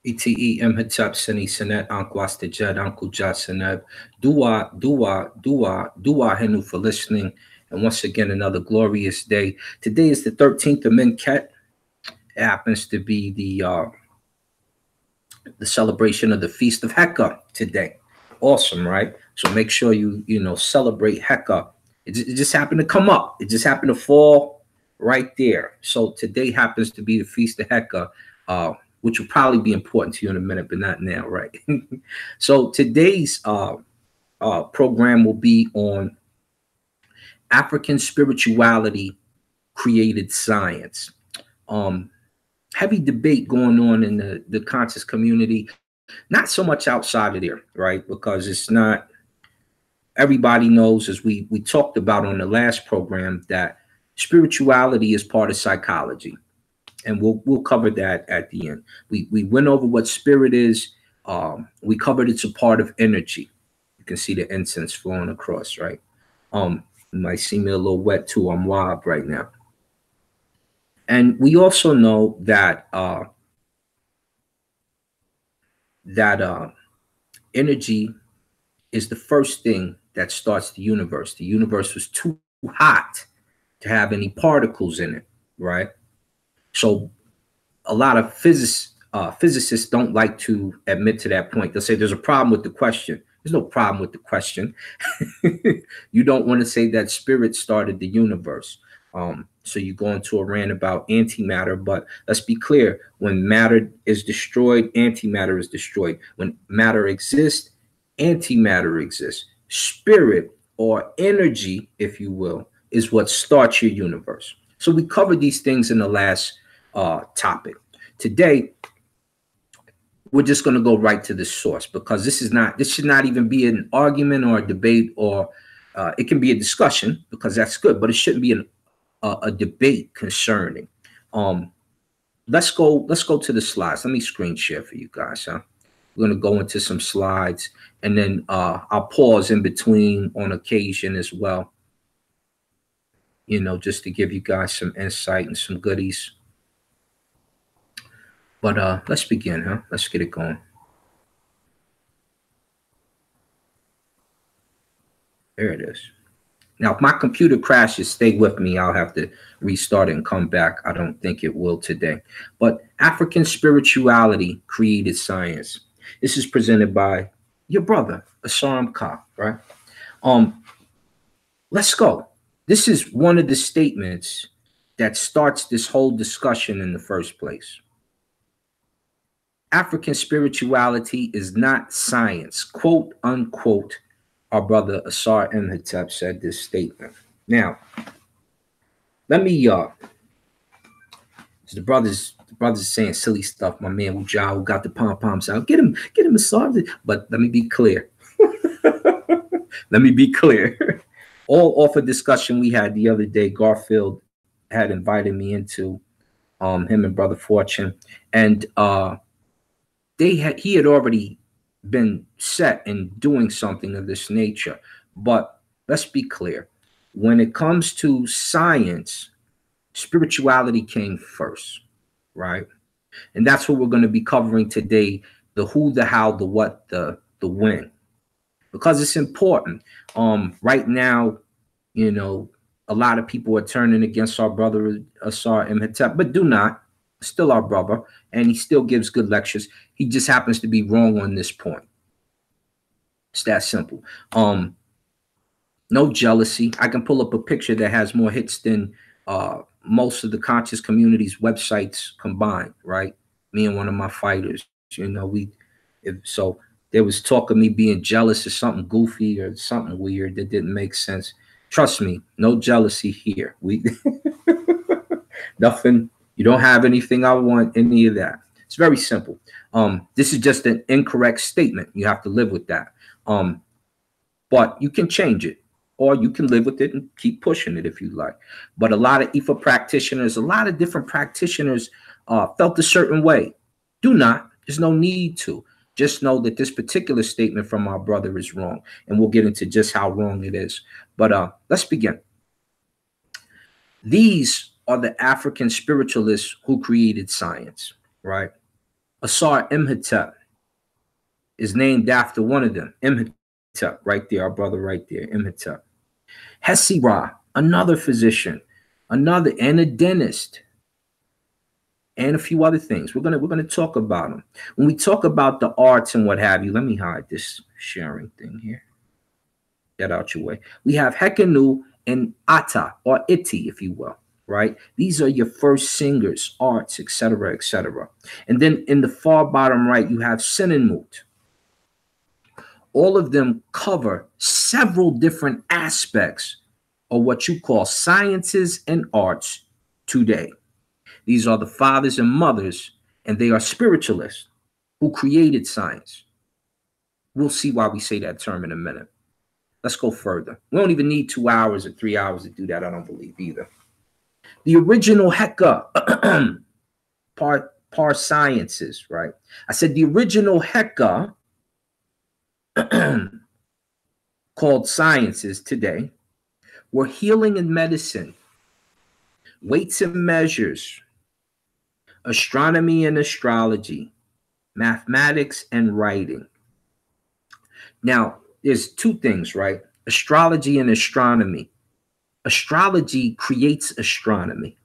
ETE Imhotep Seni Senet Ankwasta Jed Uncle Jad Seneb. Dua Henu for listening. And once again, another glorious day. Today is the 13th of Minket. It happens to be the celebration of the Feast of Heka today. Awesome, right? So make sure you celebrate Heka. It just happened to come up. It just happened to fall right there. So today happens to be the Feast of Heka, which will probably be important to you in a minute, but not now, right? So today's program will be on African spirituality created science. Um, Heavy debate going on in the conscious community, not so much outside of there, right? Because it's not everybody knows, as we talked about on the last program, that spirituality is part of psychology, and we'll cover that at the end. We went over what spirit is. We covered it's a part of energy. You can see the incense flowing across, right? You might see me a little wet too. I'm wild right now. And we also know that energy is the first thing that starts the universe. The universe was too hot to have any particles in it, right? So a lot of physicists don't like to admit to that point. They'll say there's a problem with the question. There's no problem with the question. You don't want to say that spirit started the universe. So you go into a rant about antimatter, but let's be clear: when matter is destroyed, antimatter is destroyed. When matter exists, antimatter exists. Spirit, or energy, if you will, is what starts your universe. So we covered these things in the last topic. Today, we're just going to go right to the source, because this should not even be an argument or a debate, or it can be a discussion, because that's good, but it shouldn't be a debate concerning. Um, let's go to the slides. Let me screen share for you guys. Huh? We're going to go into some slides, and then I'll pause in between on occasion as well, just to give you guys some insight and some goodies. But let's begin, huh? Let's get it going. There it is. Now, if my computer crashes, stay with me. I'll have to restart it and come back. I don't think it will today. But African spirituality created science. This is presented by your brother, Asaram Ka, right? Um, let's go. This is one of the statements that starts this whole discussion in the first place. African spirituality is not science, quote unquote. Our brother Asar Imhotep said this statement. Now, let me the brothers saying silly stuff. My man Wujah, who got the pom poms out, get him Asar. But let me be clear. Let me be clear. All off a discussion we had the other day. Garfield had invited me into, him and Brother Fortune, and he had already been set in doing something of this nature. But let's be clear: when it comes to science, spirituality came first, right? And that's what we're going to be covering today: the who, the how, the what, the when, because it's important. Right now, a lot of people are turning against our brother Asar Imhotep, but do not. Still our brother, and he still gives good lectures. He just happens to be wrong on this point. It's that simple. No jealousy. I can pull up a picture that has more hits than most of the conscious community's websites combined, right? Me and one of my fighters, so there was talk of me being jealous of something goofy or something weird that didn't make sense. Trust me, no jealousy here. We nothing. You don't have anything I want, any of that. It's very simple. This is just an incorrect statement. You have to live with that. But you can change it, or you can live with it and keep pushing it if you like. But a lot of IFA practitioners, a lot of different practitioners felt a certain way. Do not. There's no need to. Just know that this particular statement from our brother is wrong, and we'll get into just how wrong it is. But let's begin. These are the African spiritualists who created science, right? Asar Imhotep is named after one of them. Imhotep, right there, our brother right there, Imhotep. Hesira, another physician, another, and a dentist, and a few other things. We're gonna talk about them. When we talk about the arts and what have you, let me hide this sharing thing here. Get out your way. We have Hekanu and Ata, or Iti, if you will, right? These are your first singers, arts, etc., etc. And then in the far bottom right, you have Sinanmut. All of them cover several different aspects of what you call sciences and arts today. These are the fathers and mothers, and they are spiritualists who created science. We'll see why we say that term in a minute. Let's go further. We don't even need 2 hours or 3 hours to do that, I don't believe either. The original Heka, par sciences, right? I said the original Heka called sciences today were healing and medicine, weights and measures, astronomy and astrology, mathematics and writing. Now, there's two things, right? Astrology and astronomy. Astrology creates astronomy.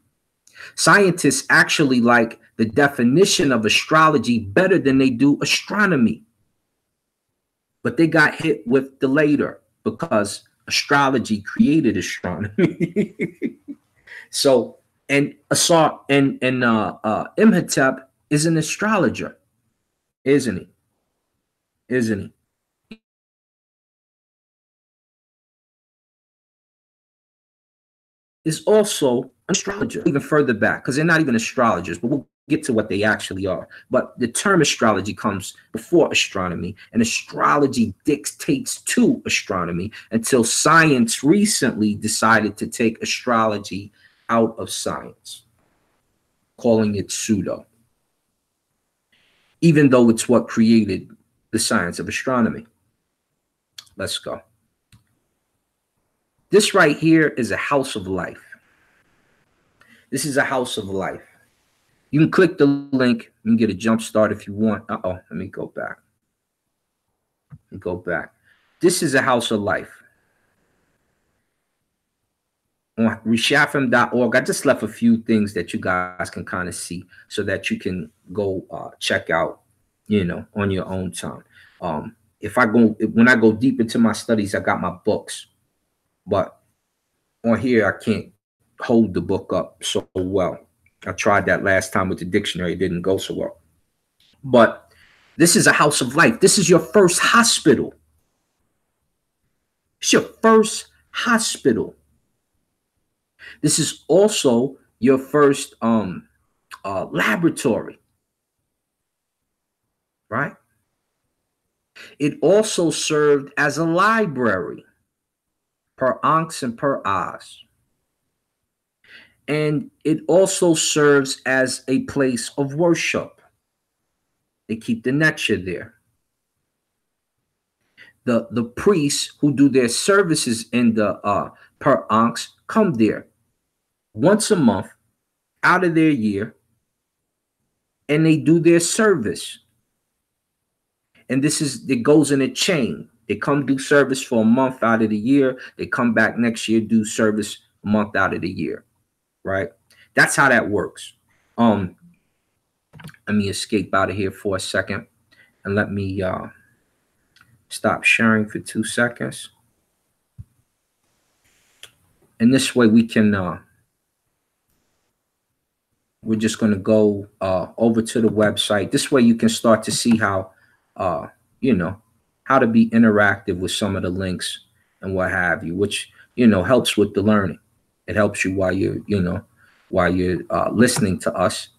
Scientists actually like the definition of astrology better than they do astronomy. But they got hit with the later because astrology created astronomy. So, and Asar and Imhotep is an astrologer, isn't he? Isn't he? Is also an astrologer, even further back, because they're not even astrologers, but we'll get to what they actually are. But the term astrology comes before astronomy, and astrology dictates to astronomy until science recently decided to take astrology out of science, calling it pseudo, even though it's what created the science of astronomy. Let's go. This right here is a house of life. This is a house of life. You can click the link and get a jump start if you want. Let me go back. This is a house of life. On reshafim.org, I just left a few things that you guys can kind of see so that you can go check out, on your own time. When I go deep into my studies, I got my books, but on here, I can't hold the book up so well. I tried that last time with the dictionary. It didn't go so well. But this is a house of life. This is your first hospital. It's your first hospital. This is also your first laboratory, right? It also served as a library per Ankhs and per Oz. And it also serves as a place of worship. They keep the Necha there. The priests who do their services in the per Ankhs come there once a month out of their year, and they do their service. And it goes in a chain. They come do service for a month out of the year. They come back next year, do service a month out of the year, right? That's how that works. Let me escape out of here for a second and let me stop sharing for 2 seconds. And this way we can, we're just going to go over to the website. This way you can start to see how, how to be interactive with some of the links and what have you, which, helps with the learning. It helps you while you're, listening to us,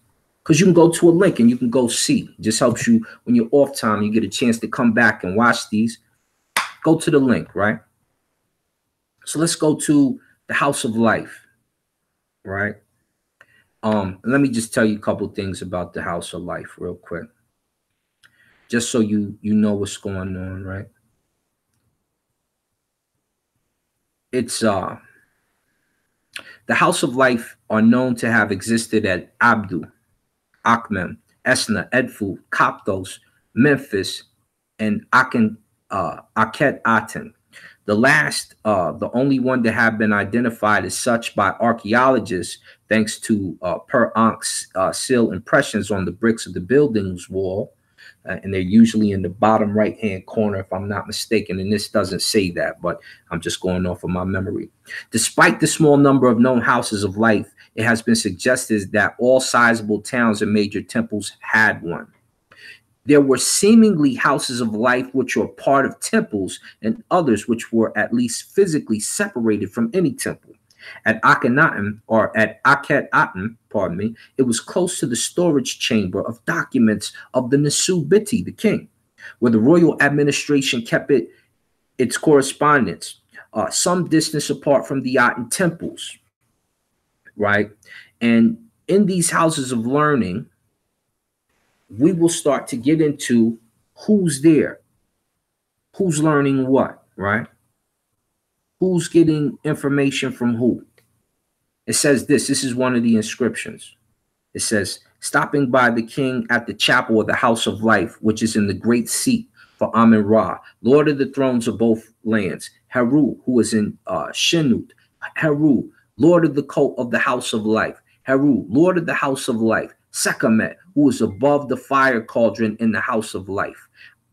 because you can go to a link and you can go see. It just helps you when you're off time, you get a chance to come back and watch these. Go to the link, right? So let's go to the House of Life, right? Let me just tell you a couple things about the House of Life real quick, just so you know what's going on, right? It's the House of Life are known to have existed at Abdu, Akhmim, Esna, Edfu, Coptos, Memphis, and Aket Aten. The last, the only one to have been identified as such by archaeologists, thanks to Per Ankh's seal impressions on the bricks of the building's wall, and they're usually in the bottom right-hand corner, if I'm not mistaken, and this doesn't say that, but I'm just going off of my memory. Despite the small number of known houses of life, it has been suggested that all sizable towns and major temples had one. There were seemingly houses of life which were part of temples, and others which were at least physically separated from any temple. At Akhenaten, or at Aket Aten, pardon me, it was close to the storage chamber of documents of the Nesu Biti, the king, where the royal administration kept its correspondence, some distance apart from the Aten temples, right? And in these houses of learning, we will start to get into who's there, who's learning what, right? Who's getting information from who? It says this is one of the inscriptions. It says, stopping by the king at the chapel of the house of life, which is in the great seat for Amen-Ra, Lord of the thrones of both lands. Heru, who is in Shinut. Heru, Lord of the coat of the house of life. Heru, Lord of the house of life. Sekhmet, who is above the fire cauldron in the house of life.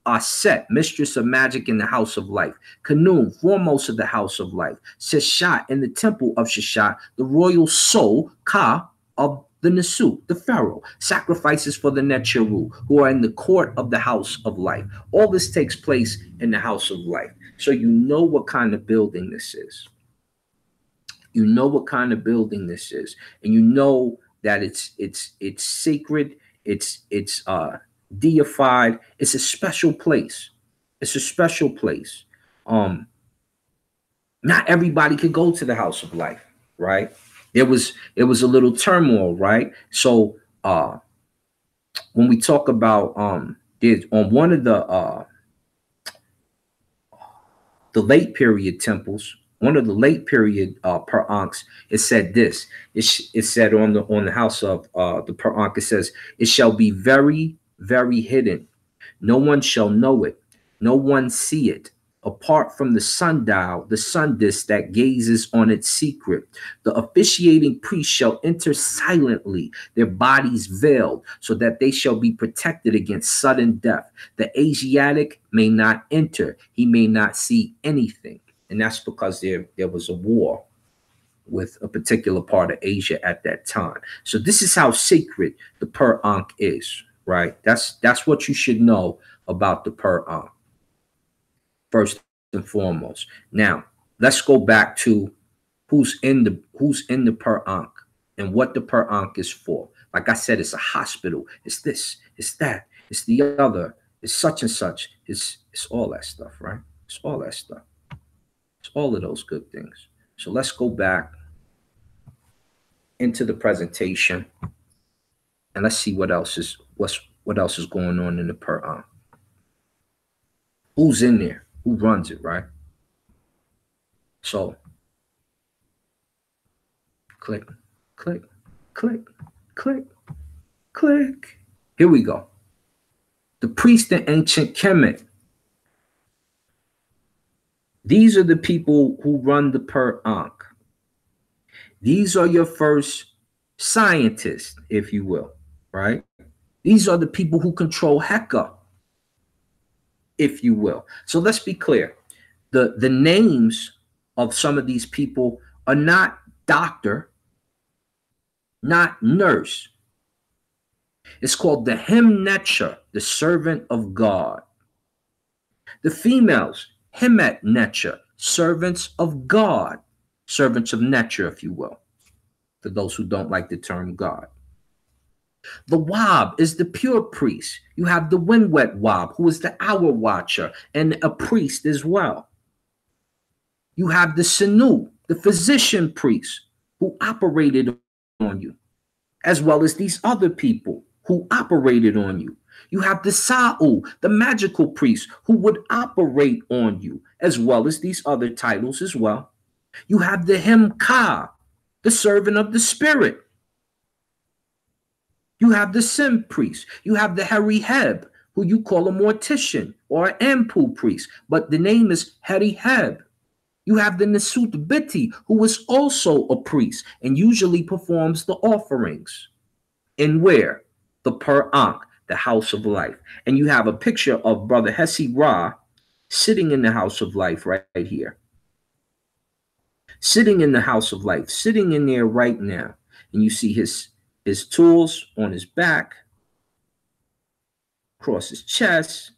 Aset, mistress of magic in the house of life. Khnum, foremost of the house of life. Sheshat, in the temple of Sheshat, the royal soul, Ka, of the Nesu, the pharaoh. Sacrifices for the Necheru, who are in the court of the house of life. All this takes place in the house of life. So you know what kind of building this is. You know what kind of building this is. And you know that it's sacred, it's deified. It's a special place. It's a special place. Not everybody could go to the house of life, right? It was a little turmoil, right? So when we talk about on one of the late period temples, one of the late period Per Ankhs, it said this. It said on the house of the Per Ankh, it says, it shall be very, very hidden. No one shall know it. No one see it. Apart from the sundial, the sun disk that gazes on its secret. The officiating priest shall enter silently, their bodies veiled, so that they shall be protected against sudden death. The Asiatic may not enter. He may not see anything. And that's because there was a war with a particular part of Asia at that time. So this is how sacred the Per Ankh is, right? That's what you should know about the Per Ankh, first and foremost. Now, let's go back to who's in the Per Ankh and what the Per Ankh is for. Like I said, it's a hospital. It's this, it's that, it's the other, it's such and such. It's all that stuff, right? It's all that stuff. It's all of those good things. So let's go back into the presentation and let's see what else is going on in the Per Ankh. Who's in there? Who runs it, right? So click, click, click, click, click. Here we go. The priest in ancient Kemet. These are the people who run the Per Ankh. These are your first scientists, if you will, right? These are the people who control Heka, if you will. So let's be clear. The names of some of these people are not doctor, not nurse. It's called the Hem-Netcher, the servant of God. The females, Hemet-Netcher, servants of God, servants of Netcher, if you will, for those who don't like the term God. The Wab is the pure priest. You have the Winwet Wab, who is the hour watcher and a priest as well. You have the Sanu, the physician priest, who operated on you, as well as these other people who operated on you. You have the Sa'u, the magical priest, who would operate on you, as well as these other titles as well. You have the Hem-Ka, the servant of the spirit. You have the Sim priest. You have the Heri Heb, who you call a mortician or an Ampu priest, but the name is Heri Heb. You have the Nesut Biti, who is also a priest and usually performs the offerings. And where? The Per Ankh, the house of life. And you have a picture of Brother Hesi Ra sitting in the house of life right here. Sitting in the house of life, sitting in there right now. And you see his tools on his back, across his chest.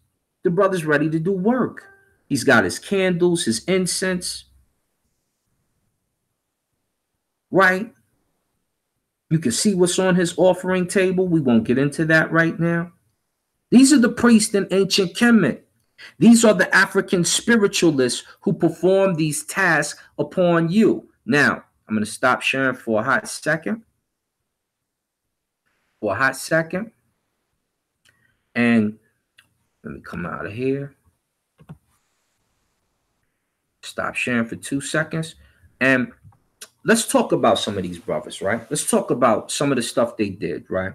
The brother's ready to do work. He's got his candles, his incense. Right? You can see what's on his offering table. We won't get into that right now. These are the priests in ancient Kemet. These are the African spiritualists who perform these tasks upon you. Now, I'm going to stop sharing for a hot second. And let me come out of here. Stop sharing for 2 seconds. And let's talk about some of these brothers, right? Let's talk about some of the stuff they did, right?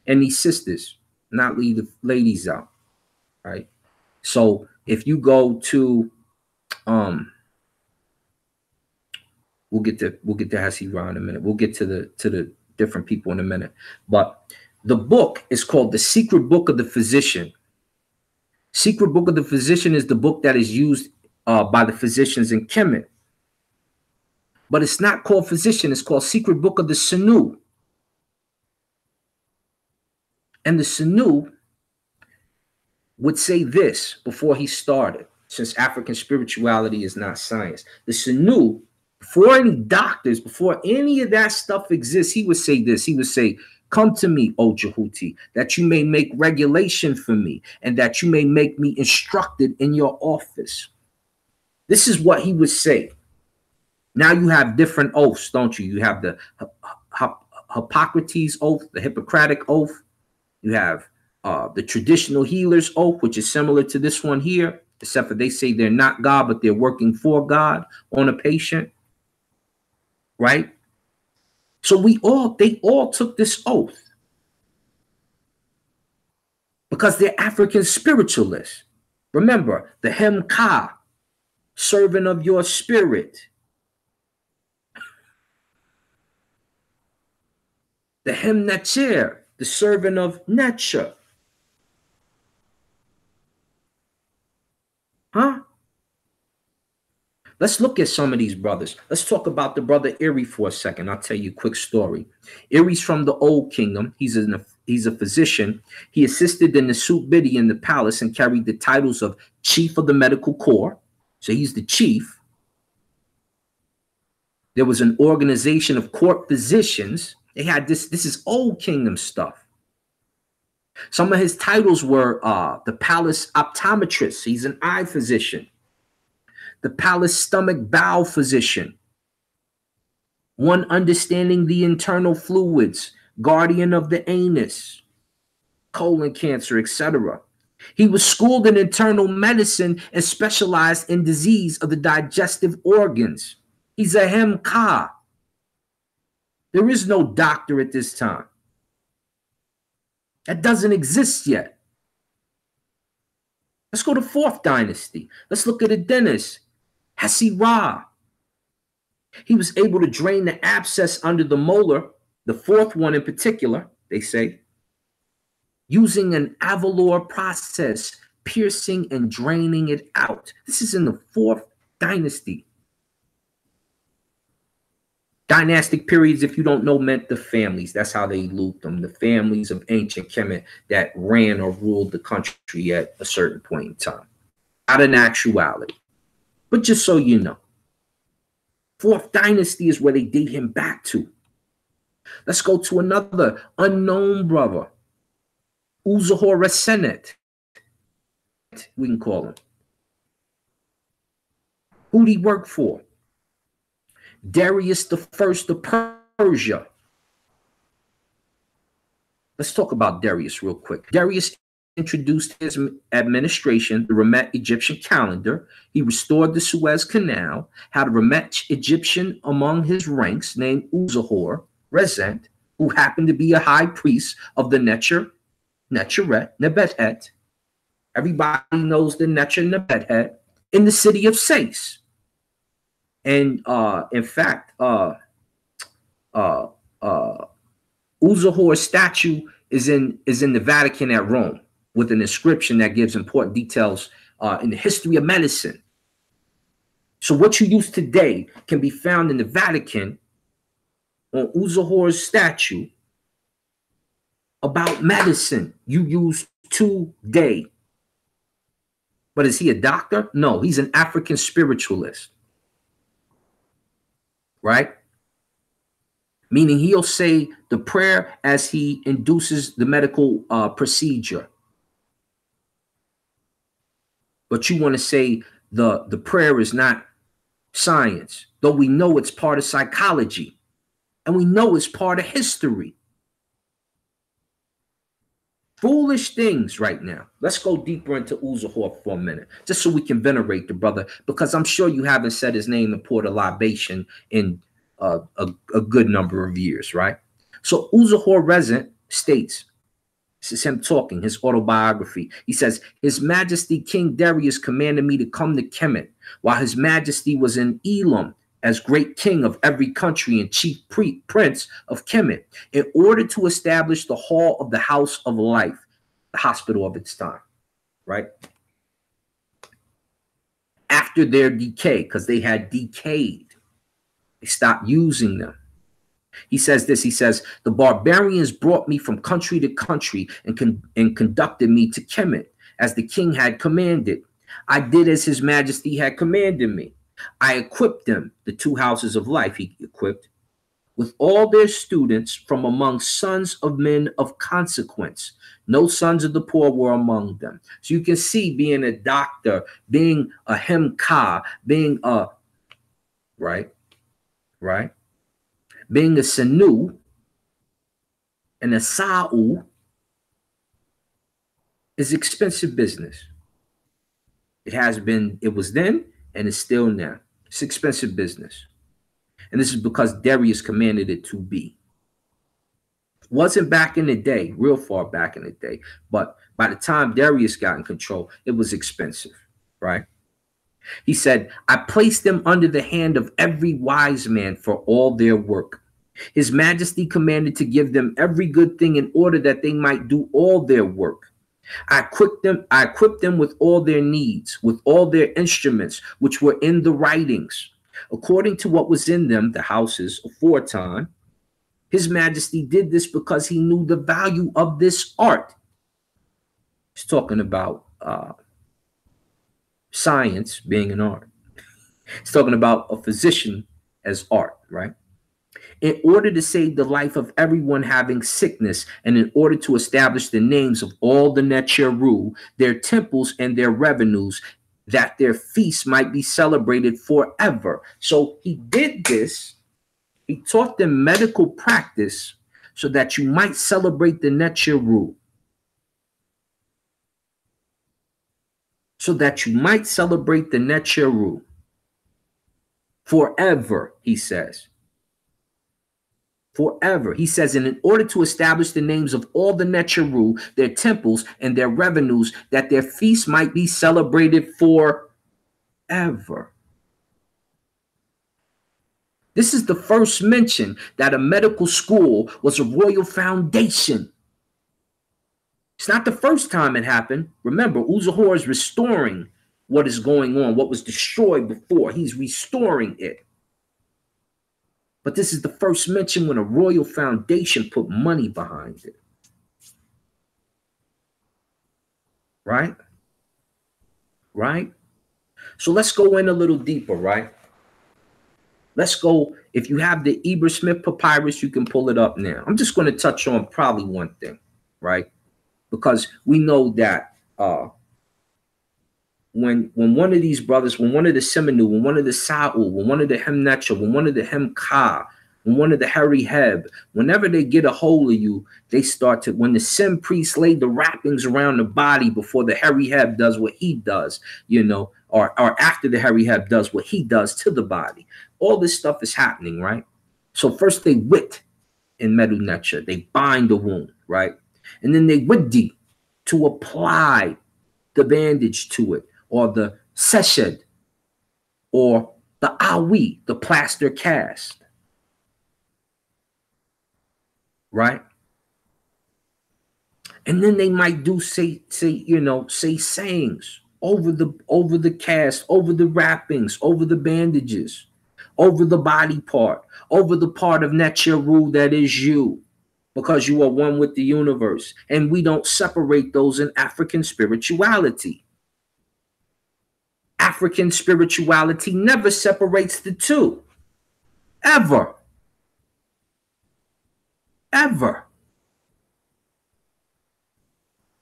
And these sisters, not leave the ladies out, right? So if you go to, we'll get to Hesi Ra in a minute. We'll get to the different people in a minute. But the book is called The Secret Book of the Physician. Secret Book of the Physician is the book that is used by the physicians in Kemet. But it's not called Physician. It's called Secret Book of the Sanu. And the Sanu would say this before he started, since African spirituality is not science. The Sanu, before any doctors, before any of that stuff exists, he would say this. He would say, "Come to me, O Jehuti, that you may make regulation for me, and that you may make me instructed in your office." This is what he would say. Now you have different oaths, don't you? You have the Hippocrates oath, the Hippocratic oath. You have the traditional healer's oath, which is similar to this one here, except for they say they're not God, but they're working for God on a patient, right? So they all took this oath because they're African spiritualists. Remember, the Hem Ka, servant of your spirit. The Hem Nacher, the servant of nature. Huh? Let's look at some of these brothers. Let's talk about the brother Eri for a second. I'll tell you a quick story. Eri's from the Old Kingdom. He's a physician. He assisted in the Nesut Biti in the palace and carried the titles of Chief of the Medical Corps. So he's the chief. There was an organization of court physicians. They had this is Old Kingdom stuff. Some of his titles were the palace optometrist. He's an eye physician. The palace stomach bowel physician. One understanding the internal fluids, guardian of the anus, colon cancer, etc. He was schooled in internal medicine and specialized in disease of the digestive organs. He's a Hem Ka. There is no doctor at this time. That doesn't exist yet. Let's go to 4th dynasty. Let's look at a dentist, Hesi Ra. He was able to drain the abscess under the molar, the 4th one in particular, they say, using an Avalor process, piercing and draining it out. This is in the 4th dynasty. Dynastic periods, if you don't know, meant the families. That's how they looped them. The families of ancient Kemet that ran or ruled the country at a certain point in time. Not an actuality. But just so you know. 4th dynasty is where they date him back to. Let's go to another unknown brother. Uzahor Resenet. We can call him. Who'd he work for? Darius the First of Persia. Let's talk about Darius real quick. Darius introduced his administration, the Remet Egyptian calendar. He restored the Suez Canal, had a Remet Egyptian among his ranks named Uzahor Rezent, who happened to be a high priest of the Neturret, Nebuchadnezzar. Everybody knows the Neturret, Nebuchadnezzar, in the city of Sais. And in fact, Uzahor's statue is in the Vatican at Rome, with an inscription that gives important details in the history of medicine. So what you use today can be found in the Vatican on Uzahor's statue about medicine you use today. But is he a doctor? No, he's an African spiritualist, right? Meaning he'll say the prayer as he induces the medical procedure. But you want to say the prayer is not science, though we know it's part of psychology, and we know it's part of history. Foolish things right now. Let's go deeper into Uzahor for a minute, just so we can venerate the brother, because I'm sure you haven't said his name and poured a libation in a good number of years, right? So Uzahor Rezent states, this is him talking, his autobiography. He says, His Majesty King Darius commanded me to come to Kemet while His Majesty was in Elam as great king of every country and chief prince of Kemet, in order to establish the hall of the House of Life, the hospital of its time, right? After their decay, because they had decayed, they stopped using them. He says this, he says, the barbarians brought me from country to country and conducted me to Kemet, as the king had commanded. I did as His Majesty had commanded me. I equipped them, the two houses of life he equipped, with all their students from among sons of men of consequence. No sons of the poor were among them. So you can see, being a doctor, being a hemka, being a, right? Being a Sanu and a Sa'u is expensive business. It has been, it was then, and it's still now. It's expensive business. And this is because Darius commanded it to be. It wasn't back in the day, real far back in the day, but by the time Darius got in control, it was expensive, right? He said, I placed them under the hand of every wise man for all their work. His Majesty commanded to give them every good thing in order that they might do all their work. I equipped them with all their needs, with all their instruments, which were in the writings, according to what was in them, the houses aforetime. His Majesty did this because he knew the value of this art. He's talking about science being an art. He's talking about a physician as art, right? In order to save the life of everyone having sickness, and in order to establish the names of all the Necheru, their temples and their revenues, that their feasts might be celebrated forever. So he did this. He taught them medical practice so that you might celebrate the Necheru. So that you might celebrate the Necheru forever, he says. Forever. He says, and in order to establish the names of all the Necheru, their temples and their revenues, that their feasts might be celebrated forever. This is the first mention that a medical school was a royal foundation. It's not the first time it happened. Remember, Uzahor is restoring what is going on, what was destroyed before. He's restoring it. But this is the first mention when a royal foundation put money behind it. Right? Right? So let's go in a little deeper, right? Let's go. If you have the Eber Smith Papyrus, you can pull it up now. I'm just going to touch on probably one thing, right? Because we know that when one of these brothers, when one of the Seminu, when one of the Sa'u, when one of the Hemnecha, when one of the Hemka, when one of the Harry Heb, whenever they get a hold of you, they start to, when the Sem priest laid the wrappings around the body before the Harry Heb does what he does, you know, or after the Harry Heb does what he does to the body. All this stuff is happening, right? So first they whipped in Medu Neter. They bind the wound, right? And then they widdi to apply the bandage to it, or the seshed, or the awi, the plaster cast, right? And then they might do say sayings over the cast, over the wrappings, over the bandages, over the body part, over the part of Neteru that is you, because you are one with the universe. And we don't separate those in African spirituality. African spirituality never separates the two. Ever. Ever.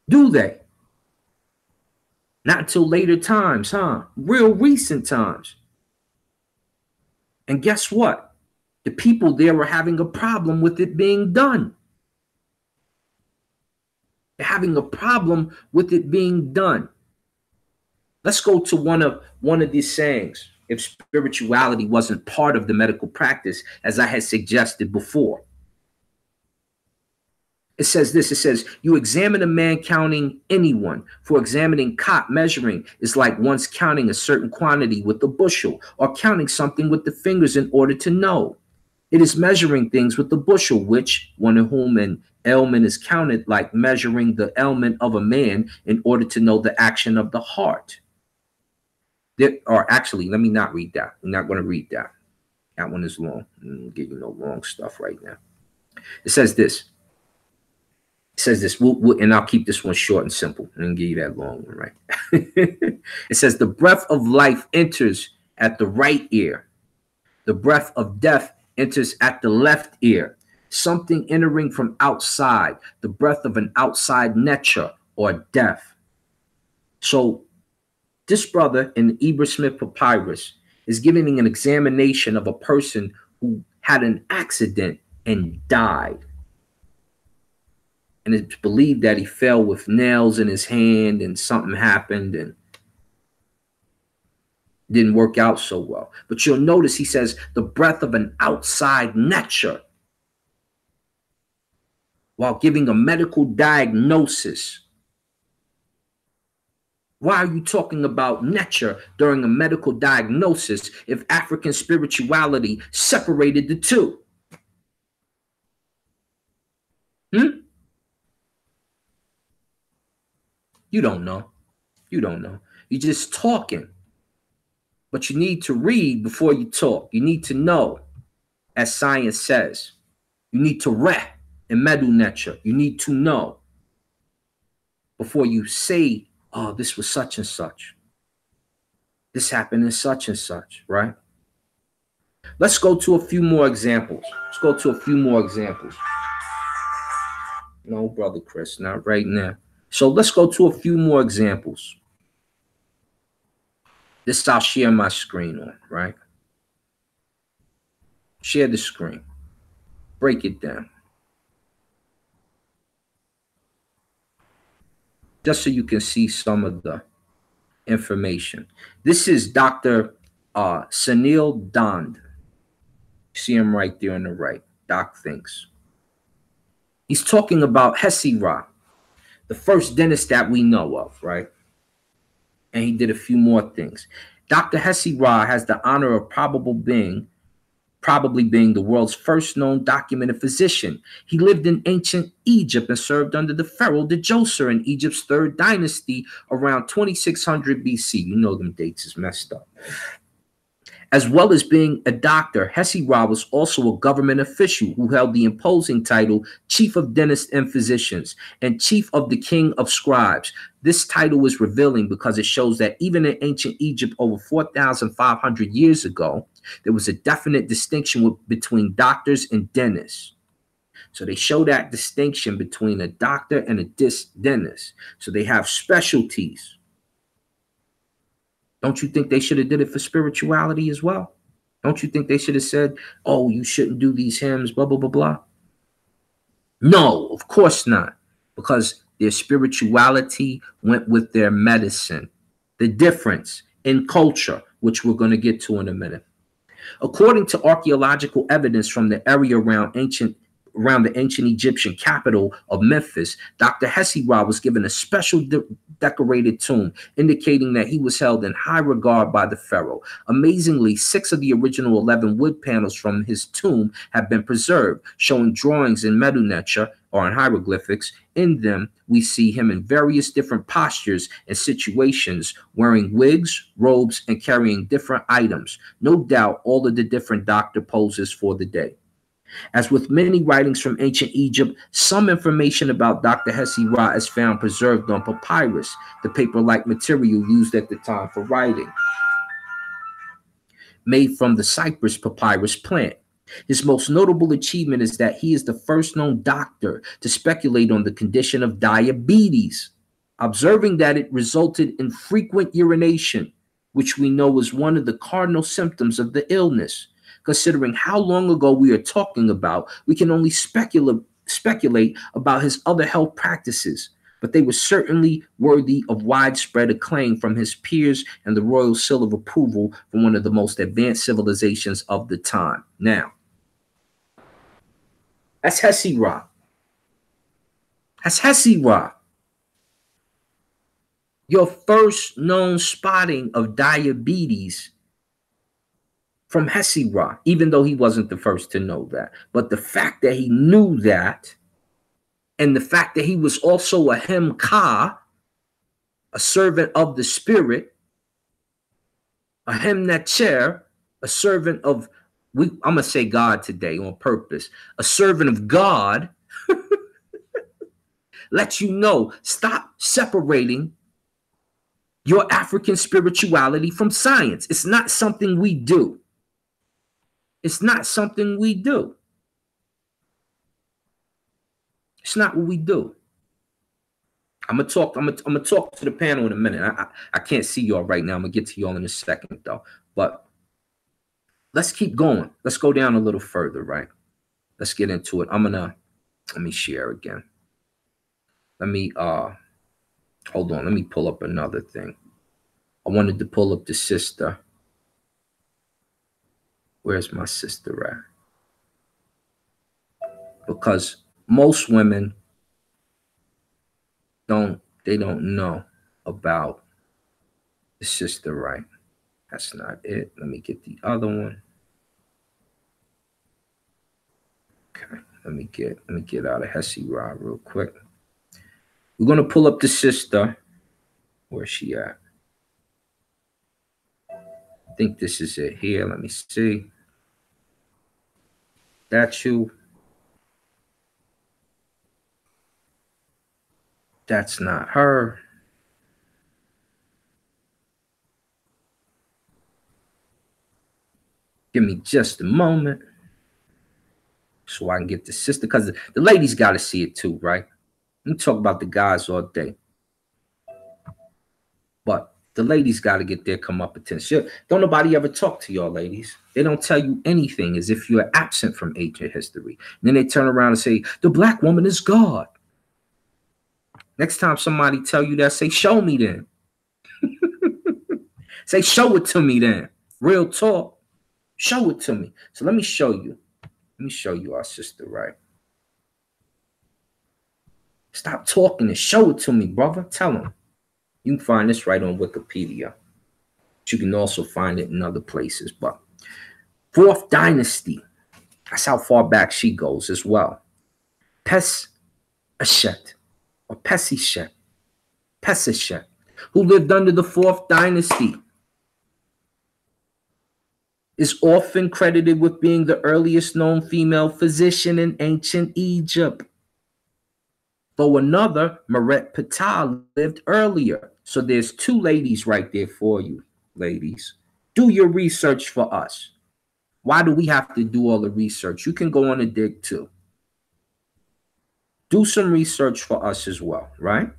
Do they? Not until later times, huh? Real recent times. And guess what? The people there were having a problem with it being done. They're having a problem with it being done. Let's go to one of these sayings. If spirituality wasn't part of the medical practice, as I had suggested before. It says this, it says, you examine a man counting anyone. For examining cot measuring is like once counting a certain quantity with a bushel, or counting something with the fingers in order to know. It is measuring things with the bushel, which one of whom an ailment is counted, like measuring the ailment of a man in order to know the action of the heart. Or actually, let me not read that. I'm not going to read that. That one is long. I'm not give you no long stuff right now. It says this. It says this, and I'll keep this one short and simple and give you that long one, right? It says, the breath of life enters at the right ear. The breath of death enters at the left ear. Something entering from outside, the breath of an outside neter or death. So this brother in the Eber Smith Papyrus is giving an examination of a person who had an accident and died. And it's believed that he fell with nails in his hand and something happened and didn't work out so well. But you'll notice he says the breath of an outside neter while giving a medical diagnosis. Why are you talking about neter during a medical diagnosis if African spirituality separated the two? You don't know. You don't know. You're just talking. But you need to read before you talk. You need to know, as science says. You need to read in Medu Neter. You need to know before you say, oh, this was such and such. This happened in such and such, right? Let's go to a few more examples. No, Brother Chris, not right now. So let's go to a few more examples. This I'll share my screen on, right? Share the screen. Break it down. Just so you can see some of the information. This is Dr. Sunil Dand. See him right there on the right. Doc thinks. He's talking about Hesi-Ra, the first dentist that we know of, right? And he did a few more things. Dr. Hesi-Ra has the honor of probably being the world's first known documented physician. He lived in ancient Egypt and served under the pharaoh Djoser in Egypt's third dynasty around 2600 BC. You know them dates is messed up. As well as being a doctor, Hesi-Ra was also a government official who held the imposing title Chief of Dentists and Physicians and Chief of the King of Scribes. This title is revealing because it shows that even in ancient Egypt over 4,500 years ago, there was a definite distinction between doctors and dentists. So they show that distinction between a doctor and a dentist. So they have specialties. Don't you think they should have did it for spirituality as well? Don't you think they should have said, oh, you shouldn't do these hymns, blah, blah, blah, blah? No, of course not. Because their spirituality went with their medicine. The difference in culture, which we're going to get to in a minute. According to archaeological evidence from the area around around the ancient Egyptian capital of Memphis, Dr. Hesi-Ra was given a special decorated tomb, indicating that he was held in high regard by the pharaoh. Amazingly, 6 of the original 11 wood panels from his tomb have been preserved, showing drawings in Medu-Neter, or in hieroglyphics. In them, we see him in various different postures and situations, wearing wigs, robes, and carrying different items. No doubt all of the different doctor poses for the day. As with many writings from ancient Egypt, some information about Dr. Hesi-Ra is found preserved on papyrus, the paper-like material used at the time for writing, made from the cypress papyrus plant. His most notable achievement is that he is the first known doctor to speculate on the condition of diabetes, observing that it resulted in frequent urination, which we know is one of the cardinal symptoms of the illness. Considering how long ago we are talking about, we can only speculate about his other health practices, but they were certainly worthy of widespread acclaim from his peers and the royal seal of approval from one of the most advanced civilizations of the time. Now, that's Hesi-Ra. That's Hesi-Ra. Your first known spotting of diabetes from Hesi-Ra, even though he wasn't the first to know that. But the fact that he knew that, and the fact that he was also a Hem-Ka, a servant of the spirit, a Hem-Neter, a servant of, I'm going to say God today on purpose, a servant of God, lets you know, stop separating your African spirituality from science. It's not something we do. It's not something we do. It's not what we do. I'm gonna talk to the panel in a minute. I can't see y'all right now. I'm gonna get to y'all in a second though. But let's keep going. Let's go down a little further, right? Let's get into it. Let me share again. Let me hold on. Let me pull up another thing. I wanted to pull up the sister. Where's my sister at? Because most women don't know about the sister, right? That's not it. Let me get the other one. Okay, let me get out of Hesi-Ra real quick. We're gonna pull up the sister. Where's she at? I think this is it here. Let me see. That's you. That's not her. Give me just a moment so I can get the sister, because the ladies got to see it too, right? We talk about the guys all day, but the ladies got to get their comeuppance. Don't nobody ever talk to y'all ladies. They don't tell you anything, as if you're absent from ancient history. And then they turn around and say, the black woman is God. Next time somebody tell you that, say, show me then. Say, show it to me then. Real talk. Show it to me. So let me show you. Let me show you our sister, right? Stop talking and show it to me, brother. Tell them. You can find this right on Wikipedia. But you can also find it in other places. But 4th dynasty. That's how far back she goes as well. Peseshet, or Peseshet, who lived under the 4th dynasty, is often credited with being the earliest known female physician in ancient Egypt. Though another, Meret Ptah, lived earlier. So there's 2 ladies right there for you, ladies. Do your research for us. Why do we have to do all the research? You can go on a dig too. Do some research for us as well, right?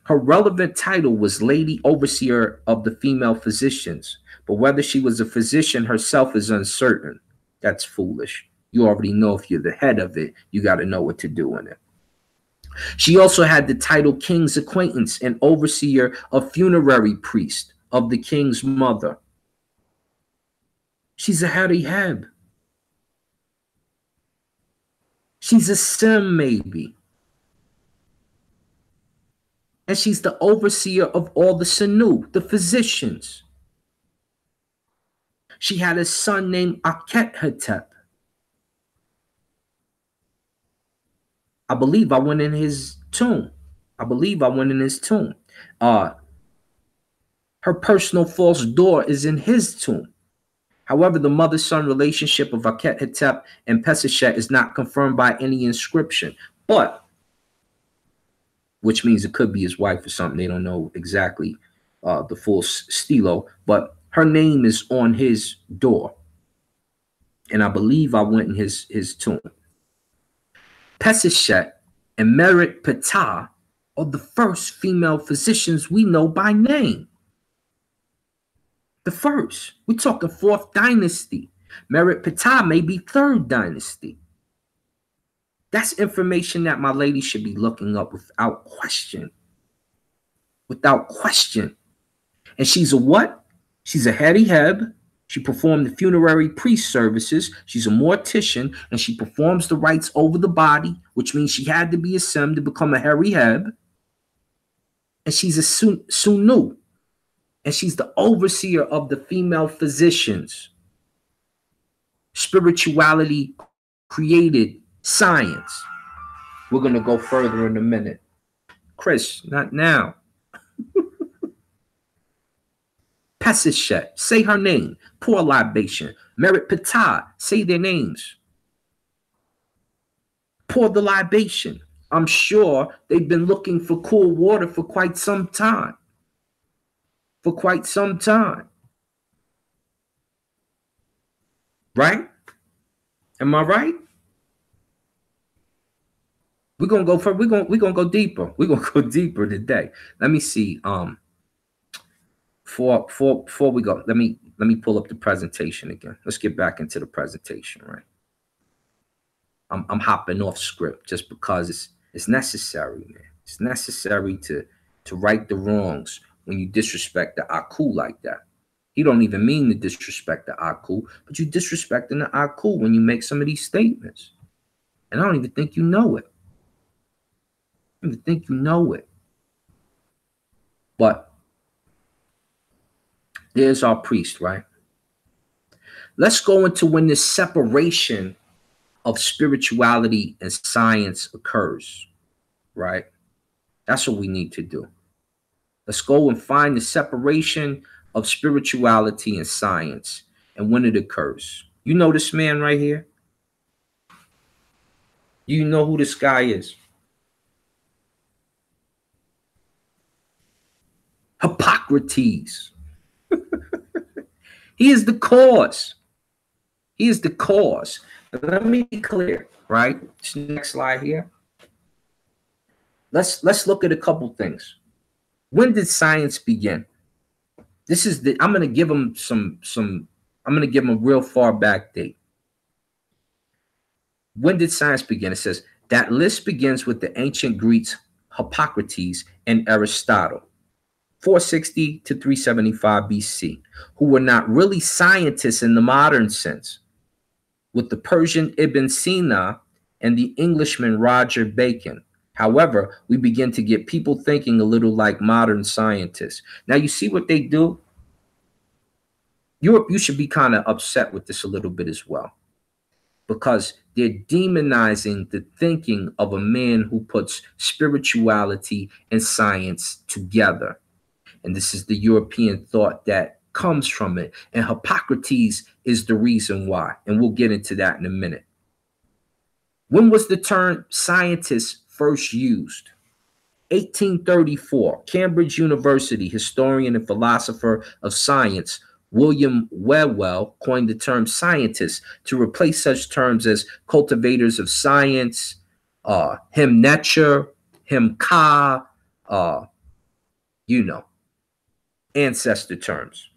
Her relevant title was Lady Overseer of the Female Physicians, but whether she was a physician herself is uncertain. That's foolish. You already know if you're the head of it, you got to know what to do in it. She also had the title King's Acquaintance and Overseer of Funerary Priest of the King's Mother. She's a Harry Heb. She's a sim, maybe. And she's the overseer of all the Sanu, the physicians. She had a son named Akhet-Hetep. I believe I went in his tomb. Her personal false door is in his tomb. However, the mother-son relationship of Akhet-Hetep and Pesishet is not confirmed by any inscription, but which means it could be his wife or something. They don't know exactly the full stilo, but her name is on his door. And I believe I went in his tomb. Pesishet and Merit Ptah are the first female physicians we know by name. The first. We're talking 4th dynasty. Merit Ptah may be 3rd dynasty. That's information that my lady should be looking up without question. Without question. And she's a what? She's a Heri-Heb. She performed the funerary priest services. She's a mortician, and she performs the rites over the body, which means she had to be a Sim to become a Heri-Heb. And she's a Sunu. And she's the overseer of the female physicians. Spirituality created science. We're going to go further in a minute. Chris, not now. Pesishet, say her name. Pour libation. Merit Ptah, say their names. Pour the libation. I'm sure they've been looking for cool water for quite some time. Right? Am I right? We're gonna go we're gonna go deeper. We're gonna go deeper today. Let me see. Before we go, let me pull up the presentation again. Let's get back into the presentation, right? I'm hopping off script just because it's necessary, man. It's necessary to right the wrongs when you disrespect the Aku like that. You don't even mean to disrespect the Aku, but you disrespecting the Aku when you make some of these statements. And I don't even think you know it. But there's our priest, right? Let's go into when this separation of spirituality and science occurs, right? That's what we need to do. Let's go and find the separation of spirituality and science and when it occurs. You know this man right here? You know who this guy is? Hippocrates. He is the cause. Let me be clear, right? Next slide here. Let's look at a couple things. When did science begin? I'm going to give them I'm going to give them a real far back date. When did science begin? It says that list begins with the ancient Greeks, Hippocrates and Aristotle, 460 to 375 BC, who were not really scientists in the modern sense, with the Persian Ibn Sina and the Englishman Roger Bacon. However, we begin to get people thinking a little like modern scientists. Now, you see what they do? You should be kind of upset with this a little bit as well, because they're demonizing the thinking of a man who puts spirituality and science together. And this is the European thought that comes from it. And Hippocrates is the reason why. And we'll get into that in a minute. When was the term scientist first used? 1834, Cambridge University historian and philosopher of science William Whewell coined the term scientist to replace such terms as cultivators of science, him-nature, him-ka, ancestor terms.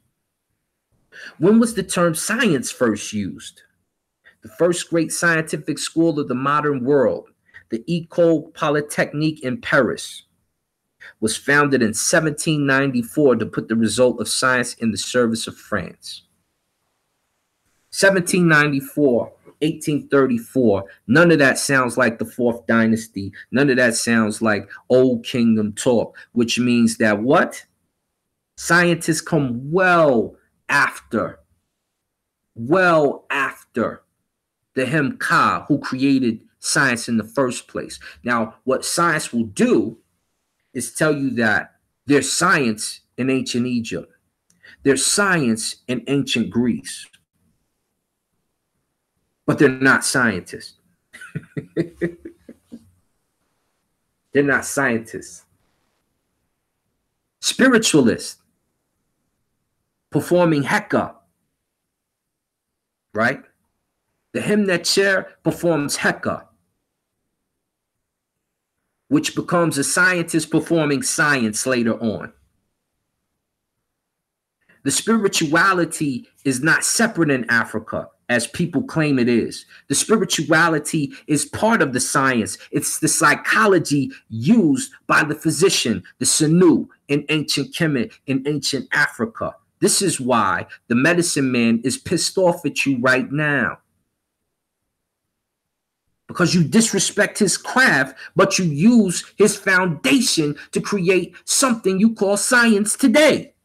When was the term science first used? The first great scientific school of the modern world, the École Polytechnique in Paris, was founded in 1794 to put the result of science in the service of France. 1794, 1834. None of that sounds like the Fourth Dynasty. None of that sounds like Old Kingdom talk, which means that what? Scientists come well after the Him-Ka, who created science in the first place. Now, what science will do is tell you that there's science in ancient Egypt. There's science in ancient Greece. But they're not scientists. They're not scientists. Spiritualists performing Heka, right? The Himnecher performs Heka, which becomes a scientist performing science later on. The spirituality is not separate in Africa, as people claim it is. The spirituality is part of the science. It's the psychology used by the physician, the Sanu, in ancient Kemet, in ancient Africa. This is why the medicine man is pissed off at you right now. Because you disrespect his craft, but you use his foundation to create something you call science today.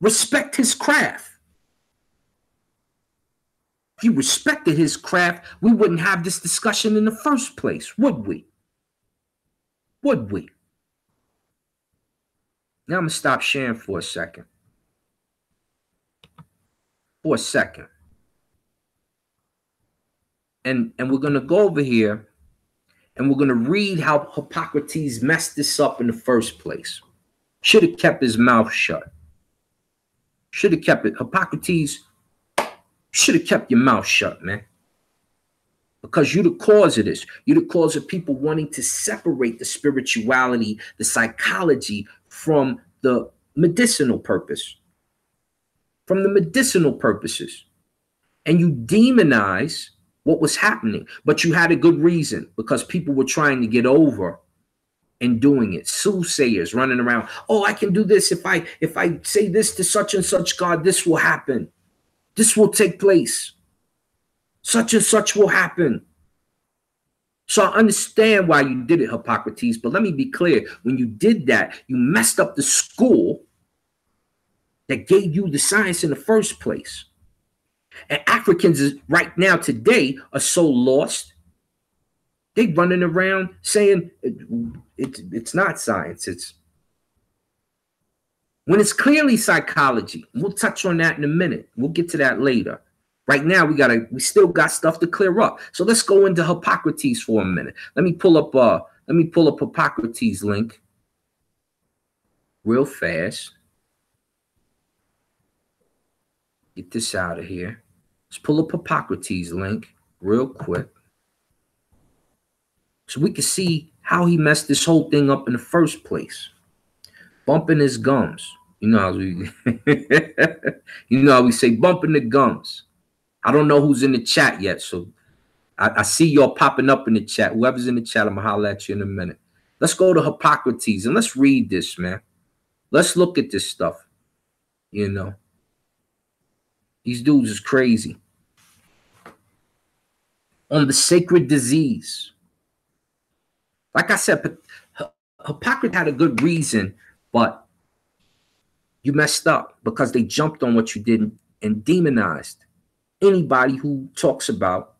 Respect his craft. If you respected his craft, we wouldn't have this discussion in the first place, would we? Would we? Now I'm going to stop sharing for a second. And we're going to go over here and we're going to read how Hippocrates messed this up in the first place. Should have kept his mouth shut. Should have kept it. Hippocrates, should have kept your mouth shut, man. Because you're the cause of this. You're the cause of people wanting to separate the spirituality, the psychology from the medicinal purpose. From the medicinal purposes. And you demonize what was happening. But you had a good reason, because people were trying to get over and doing it. Soothsayers running around. Oh, I can do this. If I say this to such and such God, this will happen. This will take place. Such and such will happen. So I understand why you did it, Hippocrates, but let me be clear. When you did that, you messed up the school that gave you the science in the first place. And Africans right now today are so lost. They running around saying it's not science. It's when it's clearly psychology. We'll touch on that in a minute. We'll get to that later. Right now, we still got stuff to clear up. So let's go into Hippocrates for a minute. Let me pull up Hippocrates link real fast. Get this out of here. Let's pull up Hippocrates link real quick, so we can see how he messed this whole thing up in the first place. Bumping his gums. You know how we say bumping the gums. I don't know who's in the chat yet, so I see y'all popping up in the chat. Whoever's in the chat, I'm gonna holler at you in a minute. Let's go to Hippocrates and let's read this, man. Let's look at this stuff. You know, these dudes is crazy. On the sacred disease. Like I said, Hippocrates had a good reason, but you messed up because they jumped on what you did and demonized anybody who talks about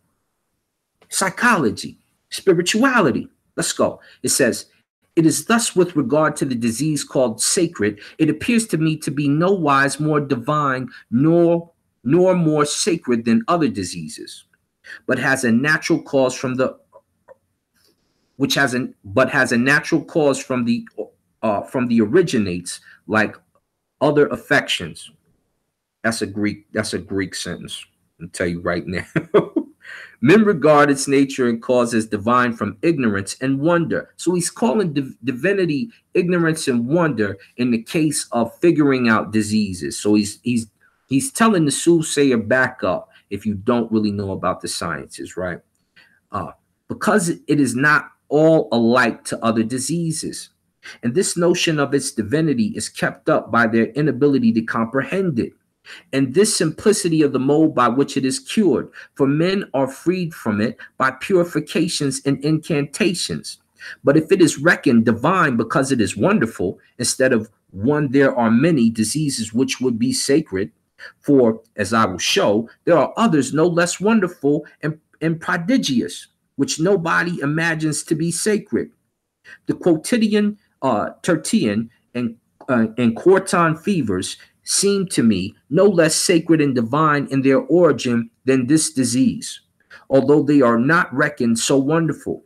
psychology, spirituality. Let's go. It says, it is thus with regard to the disease called sacred, it appears to me to be no wise more divine nor more sacred than other diseases, but has a natural cause from the originates like other affections. That's a Greek sentence. I'll tell you right now. Men regard its nature and cause as divine from ignorance and wonder. So he's calling divinity ignorance and wonder in the case of figuring out diseases. So he's telling the soothsayer back up if you don't really know about the sciences, right? Because it is not all alike to other diseases. And this notion of its divinity is kept up by their inability to comprehend it. and this simplicity of the mode by which it is cured, for men are freed from it by purifications and incantations. But if it is reckoned divine because it is wonderful, instead of one, there are many diseases which would be sacred. For, as I will show, there are others no less wonderful and prodigious, which nobody imagines to be sacred. The quotidian, tertian, and quartan fevers seem to me no less sacred and divine in their origin than this disease, although they are not reckoned so wonderful.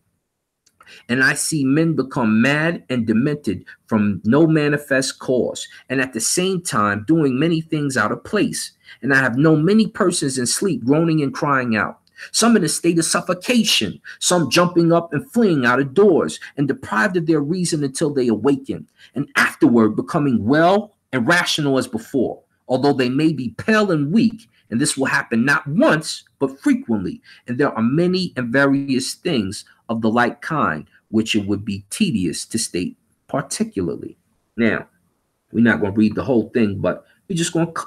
And I see men become mad and demented from no manifest cause, and at the same time doing many things out of place. And I have known many persons in sleep groaning and crying out, some in a state of suffocation, some jumping up and fleeing out of doors, and deprived of their reason until they awaken, and afterward becoming well and rational as before, although they may be pale and weak. And this will happen not once, but frequently. And there are many and various things of the like kind, which it would be tedious to state particularly. Now, we're not going to read the whole thing, but we're just going to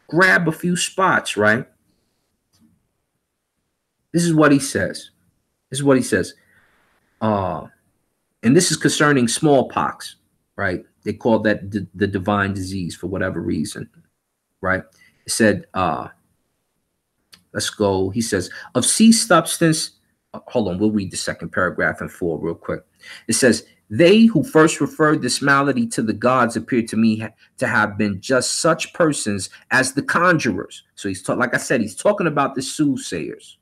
grab a few spots, right? This is what he says. This is what he says. And this is concerning smallpox, right? They call that the divine disease for whatever reason, right? It said, let's go. He says, of sea substance. Hold on, we'll read the second paragraph in 4 real quick. It says, they who first referred this malady to the gods appear to me to have been just such persons as the conjurers. So he's like I said, he's talking about the soothsayers,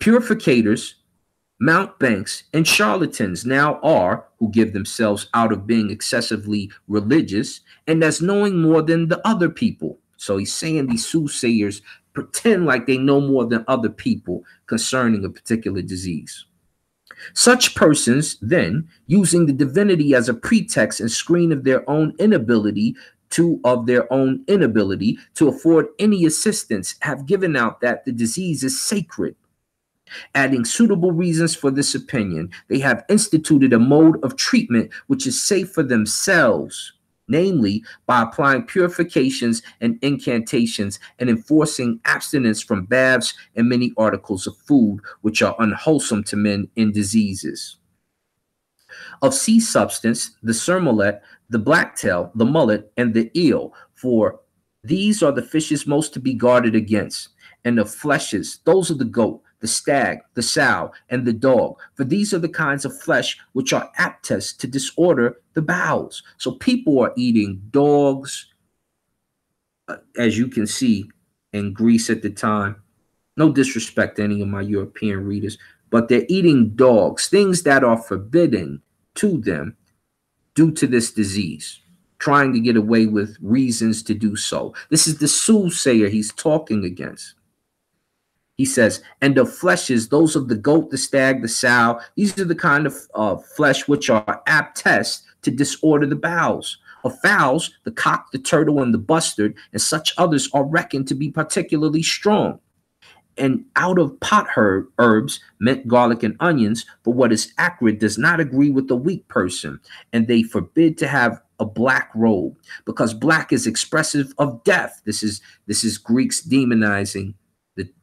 purificators, mountebanks, and charlatans now are, who give themselves out of being excessively religious and as knowing more than the other people. So he's saying these soothsayers pretend like they know more than other people concerning a particular disease. Such persons, then, using the divinity as a pretext and screen of their own inability to afford any assistance, have given out that the disease is sacred. Adding suitable reasons for this opinion, they have instituted a mode of treatment which is safe for themselves, namely by applying purifications and incantations and enforcing abstinence from baths and many articles of food which are unwholesome to men in diseases. Of sea substance, the surmullet, the blacktail, the mullet, and the eel, for these are the fishes most to be guarded against. And of fleshes, those of the goat, the stag, the sow, and the dog, for these are the kinds of flesh which are aptest to disorder the bowels. So people are eating dogs, as you can see in Greece at the time. No disrespect to any of my European readers, but they're eating dogs, things that are forbidden to them due to this disease, trying to get away with reasons to do so. This is the soothsayer he's talking against. He says, and of fleshes, those of the goat, the stag, the sow, these are the kind of flesh which are aptest to disorder the bowels. Of fowls, the cock, the turtle, and the bustard, and such others are reckoned to be particularly strong. And out of pot herbs, mint, garlic, and onions, for what is acrid does not agree with the weak person, and they forbid to have a black robe, because black is expressive of death. This is Greeks demonizing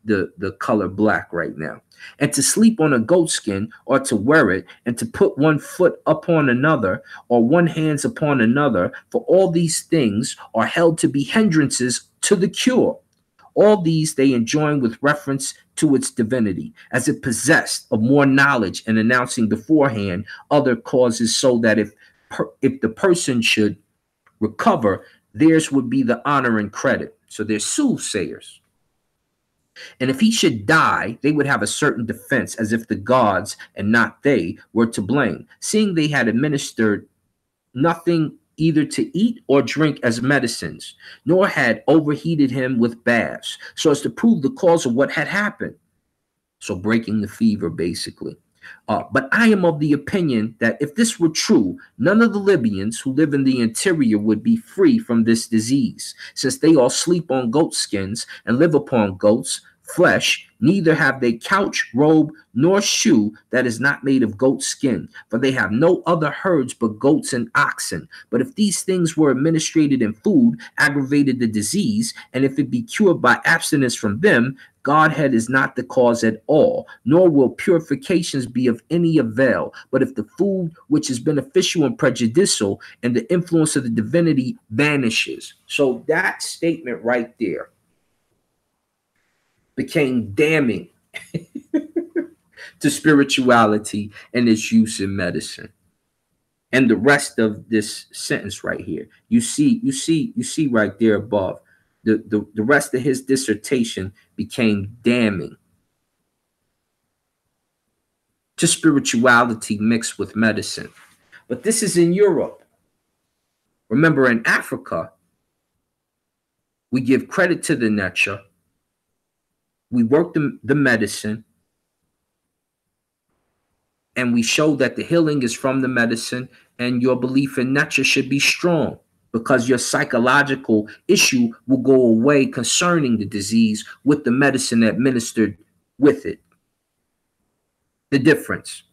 the color black right now. And to sleep on a goat skin, or to wear it, and to put one foot upon another, or one hand upon another, for all these things are held to be hindrances to the cure. All these they enjoin with reference to its divinity, as it possessed of more knowledge and announcing beforehand other causes, so that if the person should recover, theirs would be the honor and credit. So they're soothsayers. And if he should die, they would have a certain defense, as if the gods and not they were to blame, seeing they had administered nothing either to eat or drink as medicines, nor had overheated him with baths, so as to prove the cause of what had happened. So breaking the fever, basically. But I am of the opinion that if this were true, none of the Libyans who live in the interior would be free from this disease, since they all sleep on goat skins and live upon goats, flesh, neither have they couch, robe, nor shoe that is not made of goat skin, for they have no other herds but goats and oxen. But if these things were administered in food, aggravated the disease, and if it be cured by abstinence from them, Godhead is not the cause at all, nor will purifications be of any avail. But if the food which is beneficial and prejudicial, and the influence of the divinity vanishes. So that statement right there became damning to spirituality and its use in medicine. And the rest of this sentence right here, you see right there above, the rest of his dissertation became damning to spirituality mixed with medicine. But this is in Europe. Remember, in Africa, we give credit to the nature. We work the medicine, and we show that the healing is from the medicine, and your belief in nature should be strong because your psychological issue will go away concerning the disease with the medicine administered with it. The difference,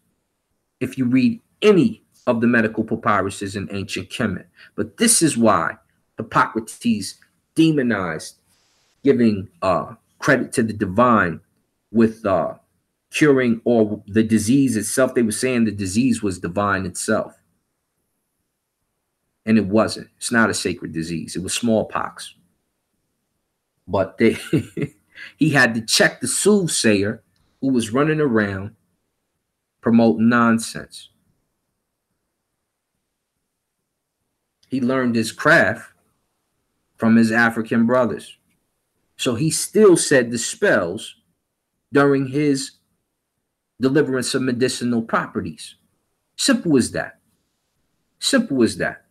if you read any of the medical papyruses in ancient Kemet. But this is why Hippocrates demonized giving credit to the divine with curing or the disease itself. They were saying the disease was divine itself. And it wasn't. It's not a sacred disease. It was smallpox. But he had to check the soothsayer who was running around promoting nonsense. He learned his craft from his African brothers. So he still said the spells during his deliverance of medicinal properties. Simple as that. Simple as that.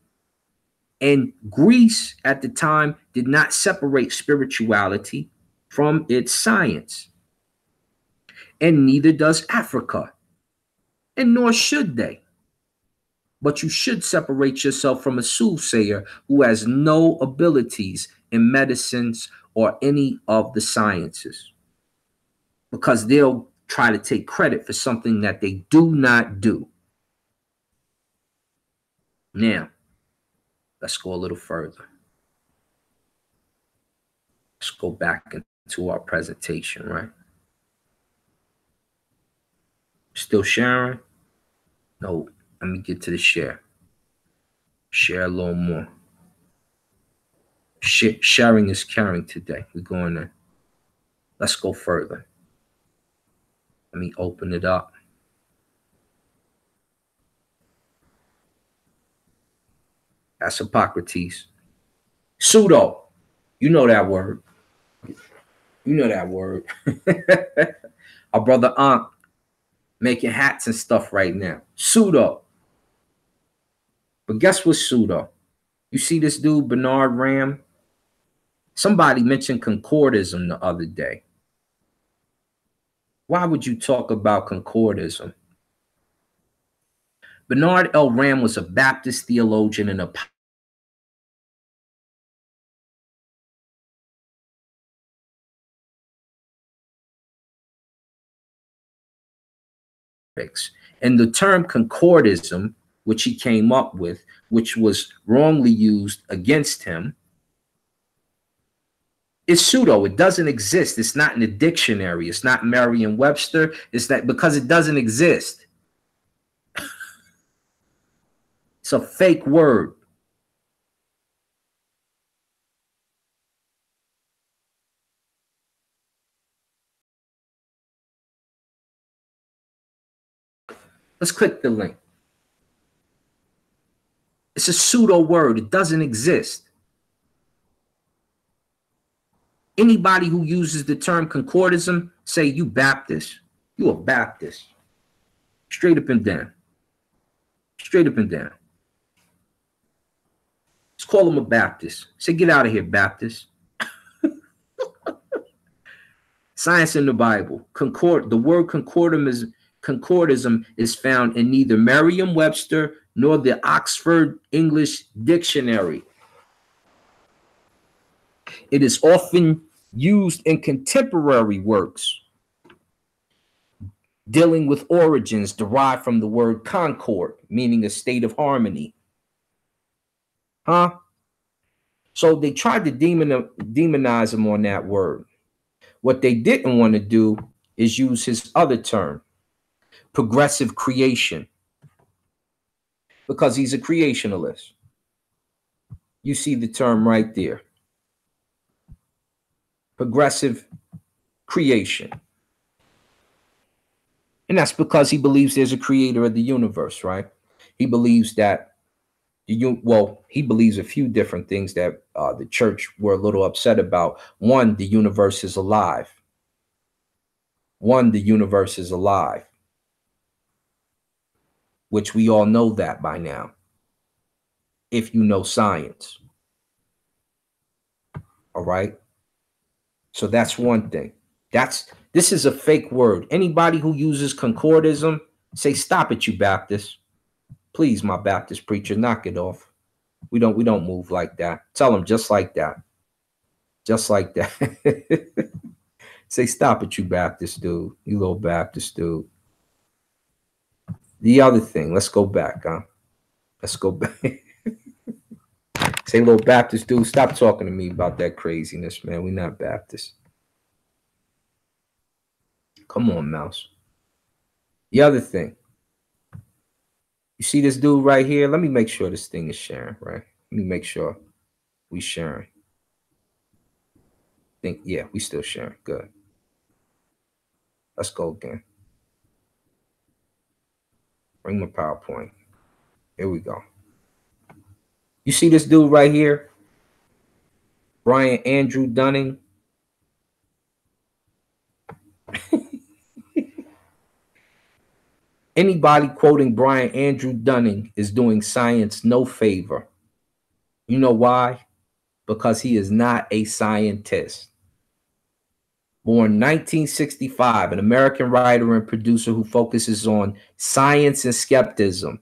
And Greece at the time did not separate spirituality from its science. And neither does Africa. And nor should they. But you should separate yourself from a soothsayer who has no abilities in medicines or any of the sciences, because they'll try to take credit for something that they do not do. Now, let's go a little further. Let's go back into our presentation, right? Still sharing? No, let me get to the share. Share a little more. Sharing is caring today. We're going to, let's go further. Let me open it up. That's Hippocrates. Pseudo. You know that word. You know that word. Our brother Ankh making hats and stuff right now. Pseudo. But guess what, pseudo? You see this dude, Bernard Ram? Somebody mentioned concordism the other day. Why would you talk about concordism? Bernard L. Ram was a Baptist theologian and a and the term concordism, which he came up with, which was wrongly used against him, is pseudo. It doesn't exist. It's not in the dictionary. It's not Merriam-Webster. It's that because it doesn't exist. It's a fake word. Let's click the link. It's a pseudo word. It doesn't exist. Anybody who uses the term concordism, say you Baptist. You a Baptist. Straight up and down. Straight up and down. Let's call him a Baptist. Say, get out of here, Baptist. Science in the Bible. The word concordism is found in neither Merriam-Webster nor the Oxford English Dictionary. It is often used in contemporary works dealing with origins derived from the word concord, meaning a state of harmony. Huh? So they tried to demonize him on that word. What they didn't want to do is use his other term, progressive creation, because he's a creationalist. You see the term right there. Progressive creation. And that's because he believes there's a creator of the universe, right? He believes that he believes a few different things that the church were a little upset about. One, the universe is alive. The universe is alive, which we all know that by now, if you know science. All right. So that's one thing. This is a fake word. Anybody who uses concordism, say, stop it, you Baptists. Please, my Baptist preacher, knock it off. We don't move like that. Tell them just like that. Just like that. Say, stop it, you Baptist dude. You little Baptist dude. The other thing, let's go back, huh? Let's go back. Say, little Baptist dude, stop talking to me about that craziness, man. We're not Baptists. Come on, Mouse. The other thing. You see this dude right here? Let me make sure this thing is sharing, right? Let me make sure we sharing. Yeah, we still sharing. Good. Let's go again. Bring my PowerPoint. Here we go. You see this dude right here? Brian Andrew Dunning. Anybody quoting Brian Andrew Dunning is doing science no favor. You know why? Because he is not a scientist. Born 1965, an American writer and producer who focuses on science and skepticism.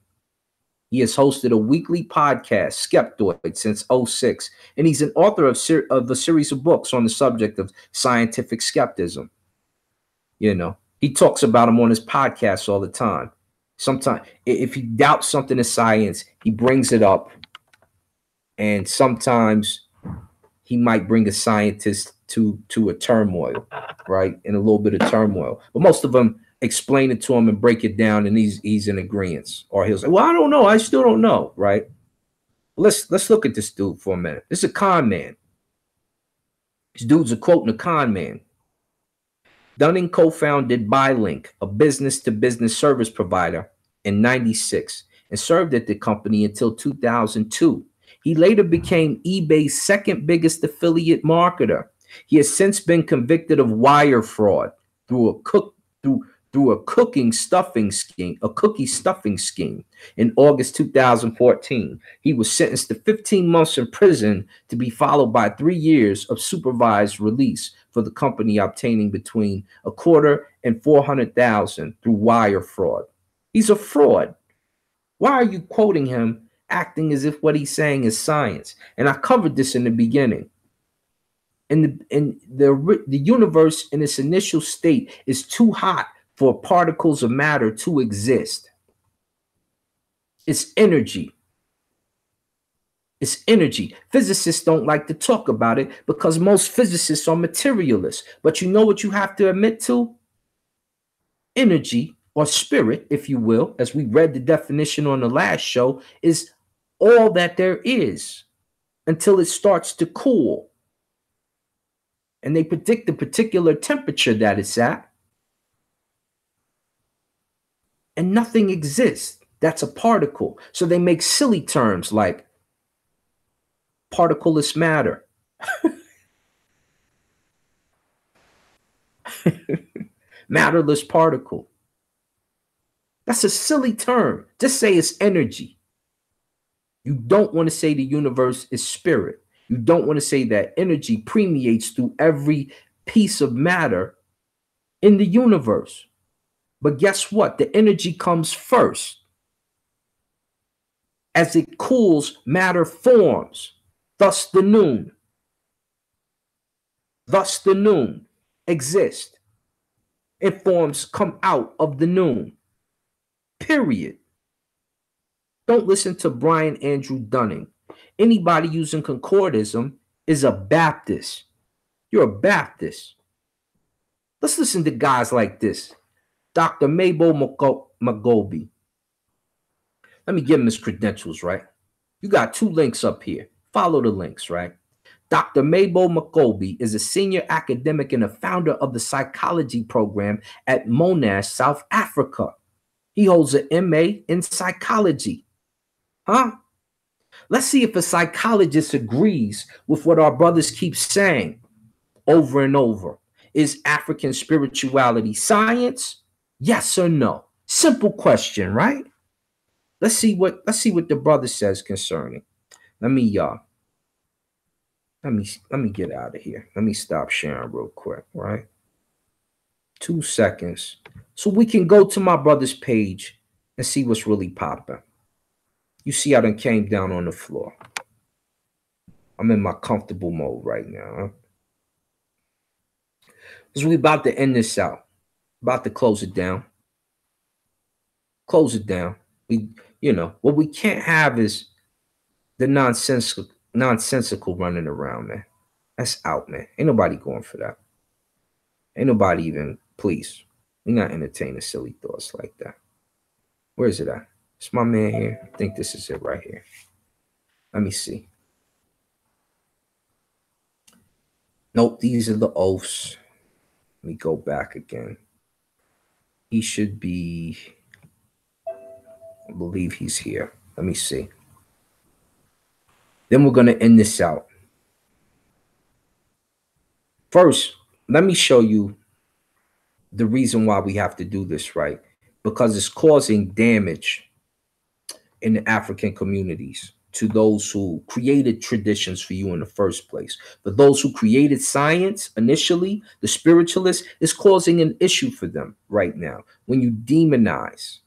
He has hosted a weekly podcast, Skeptoid, since 2006, and he's an author of a series of books on the subject of scientific skepticism. You know, he talks about them on his podcast all the time. Sometimes, if he doubts something in science, he brings it up, and sometimes he might bring a scientist to a turmoil, right? In a little bit of turmoil. But most of them explain it to him and break it down, and he's in agreement. Or he'll say, well, I don't know. I still don't know, right? Let's look at this dude for a minute. This is a con man. This dude's a quoting a con man. Dunning co-founded BuyLink, a business-to-business service provider, in 1996 and served at the company until 2002. He later became eBay's second biggest affiliate marketer. He has since been convicted of wire fraud through a cookie stuffing scheme. In August 2014, he was sentenced to 15 months in prison to be followed by 3 years of supervised release for the company obtaining between $250,000 and $400,000 through wire fraud. He's a fraud. Why are you quoting him, acting as if what he's saying is science? And I covered this in the beginning. The universe in its initial state is too hot for particles of matter to exist. It's energy. It's energy. Physicists don't like to talk about it because most physicists are materialists. But you know what you have to admit to? Energy, or spirit, if you will, as we read the definition on the last show, is all that there is until it starts to cool. And they predict the particular temperature that it's at. And nothing exists. That's a particle. So they make silly terms like particleless matter. Matterless particle. That's a silly term. Just say it's energy. You don't want to say the universe is spirit. You don't want to say that energy permeates through every piece of matter in the universe. But guess what? The energy comes first. As it cools, matter forms. Thus the noon. Thus the noon exists. Informs come out of the noon. Period. Don't listen to Brian Andrew Dunning. Anybody using concordism is a Baptist. You're a Baptist. Let's listen to guys like this. Dr. Mabel Magobi. Let me give him his credentials, right? You got two links up here. Follow the links, right? Dr. Mabel Magobi is a senior academic and a founder of the psychology program at Monash, South Africa. He holds an MA in psychology. Huh? Let's see if a psychologist agrees with what our brothers keep saying over and over. Is African spirituality science? Yes or no? Simple question, right? Let's see what the brother says concerning. Let me get out of here. Let me stop sharing real quick, right? 2 seconds. So we can go to my brother's page and see what's really popping. You see I done came down on the floor. I'm in my comfortable mode right now. Huh? Because we about to end this out. About to close it down. Close it down. What we can't have is the nonsensical running around, man. That's out, man. Ain't nobody going for that. Ain't nobody even, please. We're not entertaining silly thoughts like that. Where is it at? It's my man here. I think this is it right here. Let me see. Nope, these are the oaths. Let me go back again. He should be, I believe he's here. Let me see. Then we're going to end this out. First, let me show you the reason why we have to do this, right? Because it's causing damage in the African communities to those who created traditions for you in the first place. But those who created science initially, the spiritualists, is causing an issue for them right now. When you demonize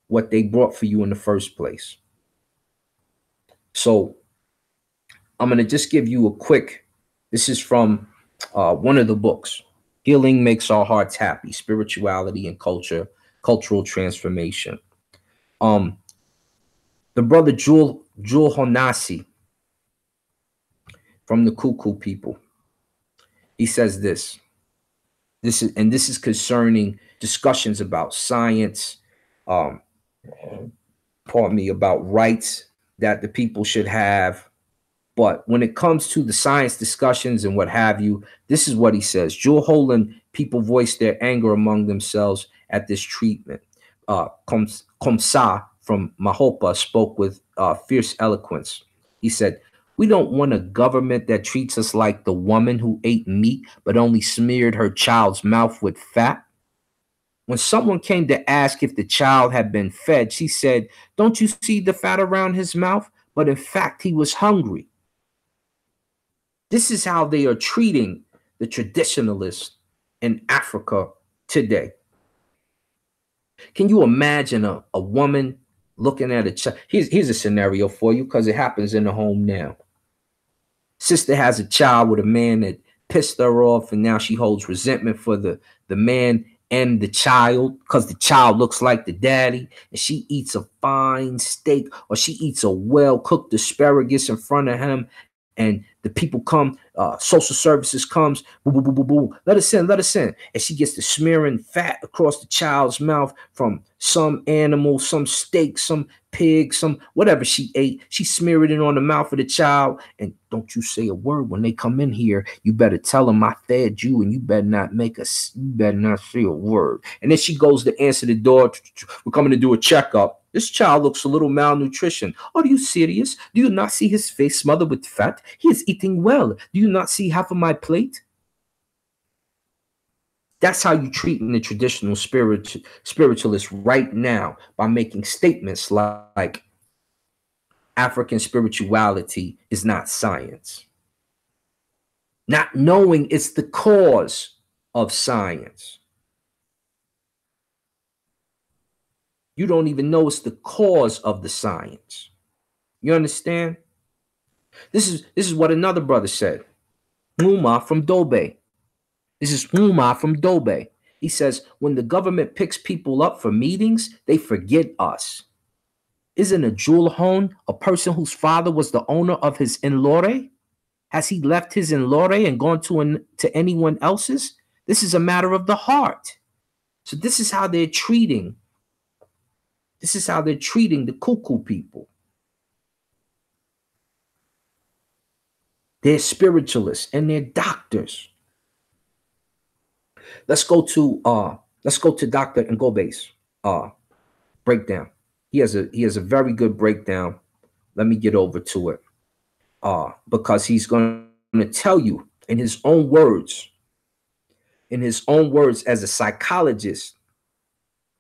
what they brought for you in the first place. So I'm going to just give you a quick, this is from one of the books, Healing Makes Our Hearts Happy, Spirituality and Cultural Transformation. The brother Jewel Honasi from the Kuku people, he says this. This is concerning discussions about science, about rights that the people should have. But when it comes to the science discussions and what have you, this is what he says. Jewel Holland people voiced their anger among themselves at this treatment. Komsa from Mahopa spoke with fierce eloquence. He said, "We don't want a government that treats us like the woman who ate meat but only smeared her child's mouth with fat." When someone came to ask if the child had been fed, she said, "Don't you see the fat around his mouth?" But in fact, he was hungry. This is how they are treating the traditionalists in Africa today. Can you imagine a woman looking at a child? Here's a scenario for you because it happens in the home now. Sister has a child with a man that pissed her off, and now she holds resentment for the man and the child because the child looks like the daddy, and she eats a fine steak or she eats a well-cooked asparagus in front of him, and the people come, social services comes, boo, boo, boo, boo, boo, let us in. And she gets the smearing fat across the child's mouth from some animal, some steak, some pig, some whatever she ate. She smeared it on the mouth of the child. And don't you say a word when they come in here. You better tell them I fed you, and you better not say a word. And then she goes to answer the door. We're coming to do a checkup. This child looks a little malnutrition. Are you serious? Do you not see his face smothered with fat? He is eating well. Do you not see half of my plate? That's how you treating the traditional spiritualists right now, by making statements like African spirituality is not science. Not knowing it's the cause of science. You don't even know it's the cause of the science. You understand? This is what another brother said. Muma from Dobe. This is Muma from Dobe. He says, when the government picks people up for meetings, they forget us. Isn't a Julhon a person whose father was the owner of his Inlore? Has he left his Inlore and gone to anyone else's? This is a matter of the heart. So this is how they're treating. This is how they're treating the Kuku people. They're spiritualists and they're doctors. Let's go to Dr. Ngobe's breakdown. He has a very good breakdown. Let me get over to it. Because he's going to tell you in his own words as a psychologist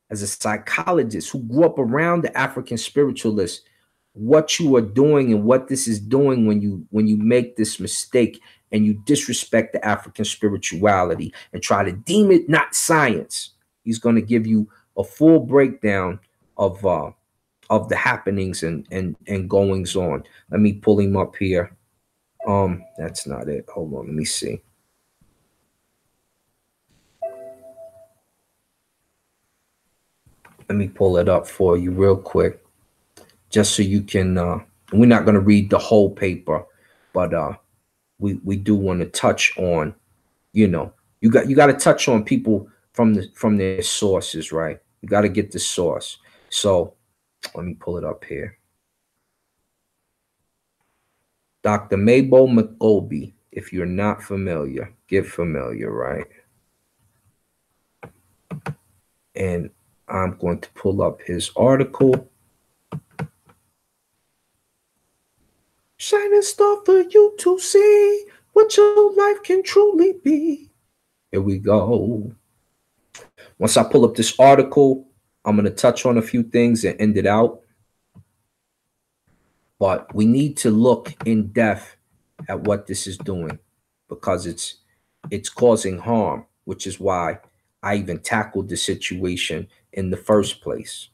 who grew up around the African spiritualists, what you are doing and what this is doing when you make this mistake and you disrespect the African spirituality and try to deem it not science. He's going to give you a full breakdown of the happenings and goings on. Let me pull him up here. That's not it. Hold on, let me see. Let me pull it up for you real quick, just so you can. We're not going to read the whole paper, but we do want to touch on. You got to touch on people from their sources, right? You got to get the source. So let me pull it up here. Dr. Mabo McCoby, if you're not familiar, get familiar, right? And I'm going to pull up his article. Shining star for you to see what your life can truly be. Here we go. Once I pull up this article, I'm going to touch on a few things and end it out. But we need to look in depth at what this is doing, because it's causing harm, which is why I even tackled the situation in the first place.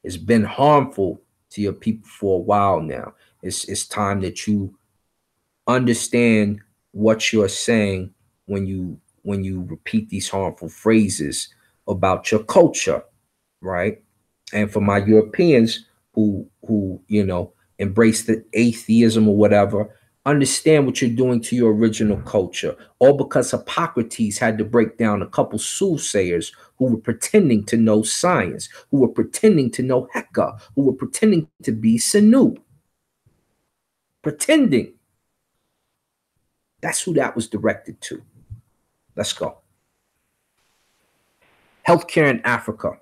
It's been harmful to your people for a while now. It's time that you understand what you're saying when you repeat these harmful phrases about your culture, right? And for my Europeans who embrace the atheism or whatever, understand what you're doing to your original culture. All because Hippocrates had to break down a couple soothsayers who were pretending to know science, who were pretending to know Heka, who were pretending to be Sanu. Pretending. That's who that was directed to. Let's go. Healthcare in Africa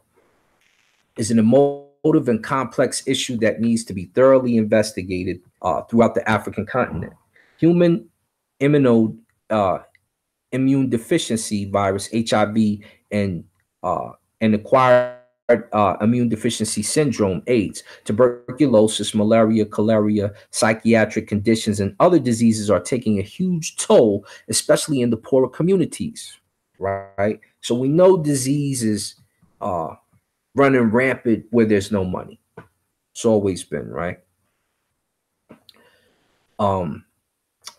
is an emotive and complex issue that needs to be thoroughly investigated throughout the African continent. Human immune deficiency virus, HIV, and acquired immune deficiency syndrome, AIDS, tuberculosis, malaria, cholera, psychiatric conditions, and other diseases are taking a huge toll, especially in the poorer communities, right? So we know diseases running rampant where there's no money. It's always been, right?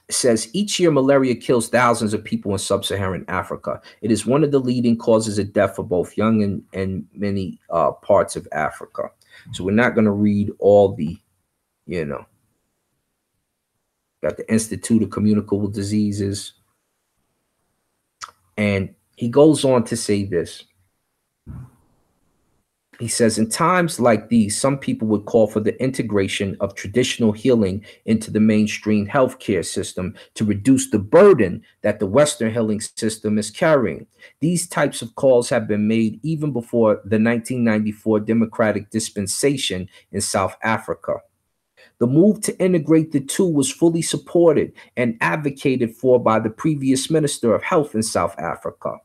It says each year malaria kills thousands of people in sub-Saharan Africa. It is one of the leading causes of death for both young and many parts of Africa. So we're not going to read all the, got the Institute of Communicable Diseases. And he goes on to say this. He says, in times like these, some people would call for the integration of traditional healing into the mainstream healthcare system to reduce the burden that the Western healing system is carrying. These types of calls have been made even before the 1994 democratic dispensation in South Africa. The move to integrate the two was fully supported and advocated for by the previous Minister of Health in South Africa,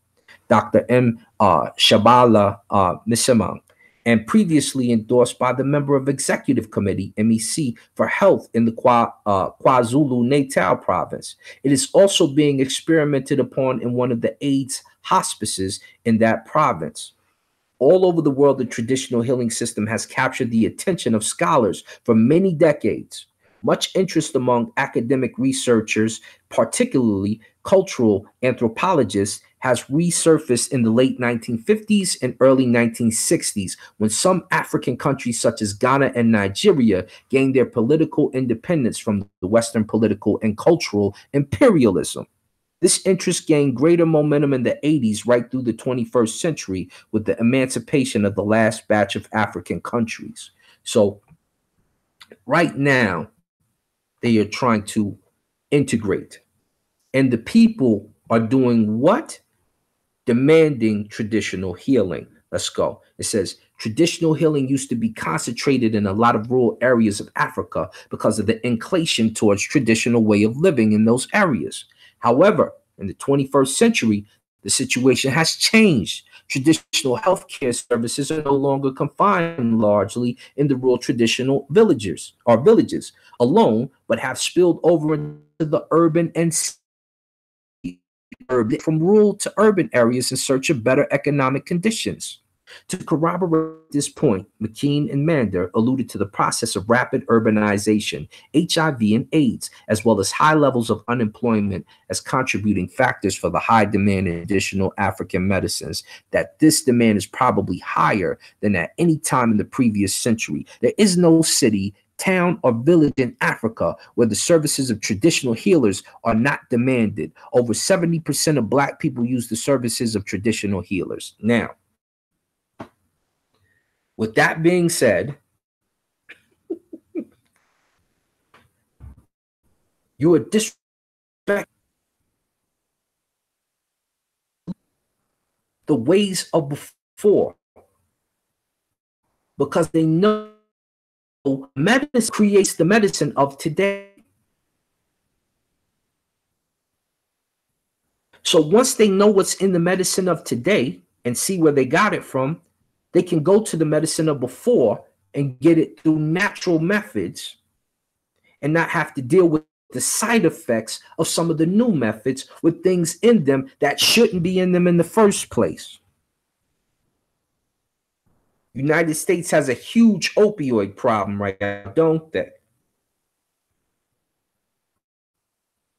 Dr. M. Shabala Msimang, and previously endorsed by the member of Executive Committee, MEC, for Health in the KwaZulu-Natal province. It is also being experimented upon in one of the AIDS hospices in that province. All over the world, the traditional healing system has captured the attention of scholars for many decades. Much interest among academic researchers, particularly cultural anthropologists, has resurfaced in the late 1950s and early 1960s when some African countries such as Ghana and Nigeria gained their political independence from the Western political and cultural imperialism. This interest gained greater momentum in the 80s right through the 21st century with the emancipation of the last batch of African countries. So right now, they are trying to integrate. And the people are doing what? Demanding traditional healing. Let's go. It says traditional healing used to be concentrated in a lot of rural areas of Africa because of the inclination towards traditional way of living in those areas. However, in the 21st century, the situation has changed. Traditional healthcare services are no longer confined largely in the rural traditional villages alone, but have spilled over into the urban and from rural to urban areas in search of better economic conditions. To corroborate this point, McKean and Mander alluded to the process of rapid urbanization, HIV and AIDS, as well as high levels of unemployment as contributing factors for the high demand in additional African medicines, that this demand is probably higher than at any time in the previous century. There is no city, town, or village in Africa where the services of traditional healers are not demanded. Over 70% of Black people use the services of traditional healers. Now, with that being said, you are disrespecting the ways of before because they know medicine creates the medicine of today. So once they know what's in the medicine of today and see where they got it from, they can go to the medicine of before and get it through natural methods and not have to deal with the side effects of some of the new methods with things in them that shouldn't be in them in the first place. United States has a huge opioid problem right now, don't they?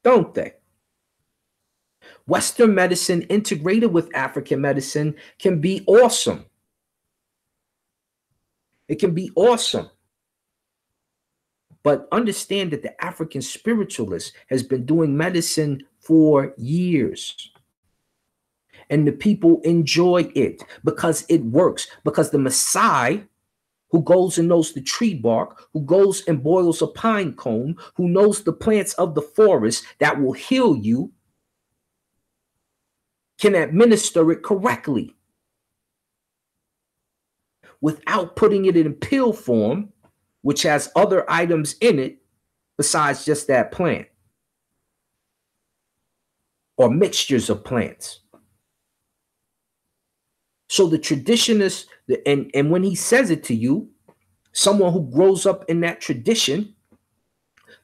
Don't they? Western medicine integrated with African medicine can be awesome. It can be awesome. But understand that the African spiritualist has been doing medicine for years. And the people enjoy it because it works. Because the Maasai, who goes and knows the tree bark, who goes and boils a pine cone, who knows the plants of the forest that will heal you, can administer it correctly without putting it in pill form, which has other items in it besides just that plant or mixtures of plants. So the traditionist, and when he says it to you, someone who grows up in that tradition,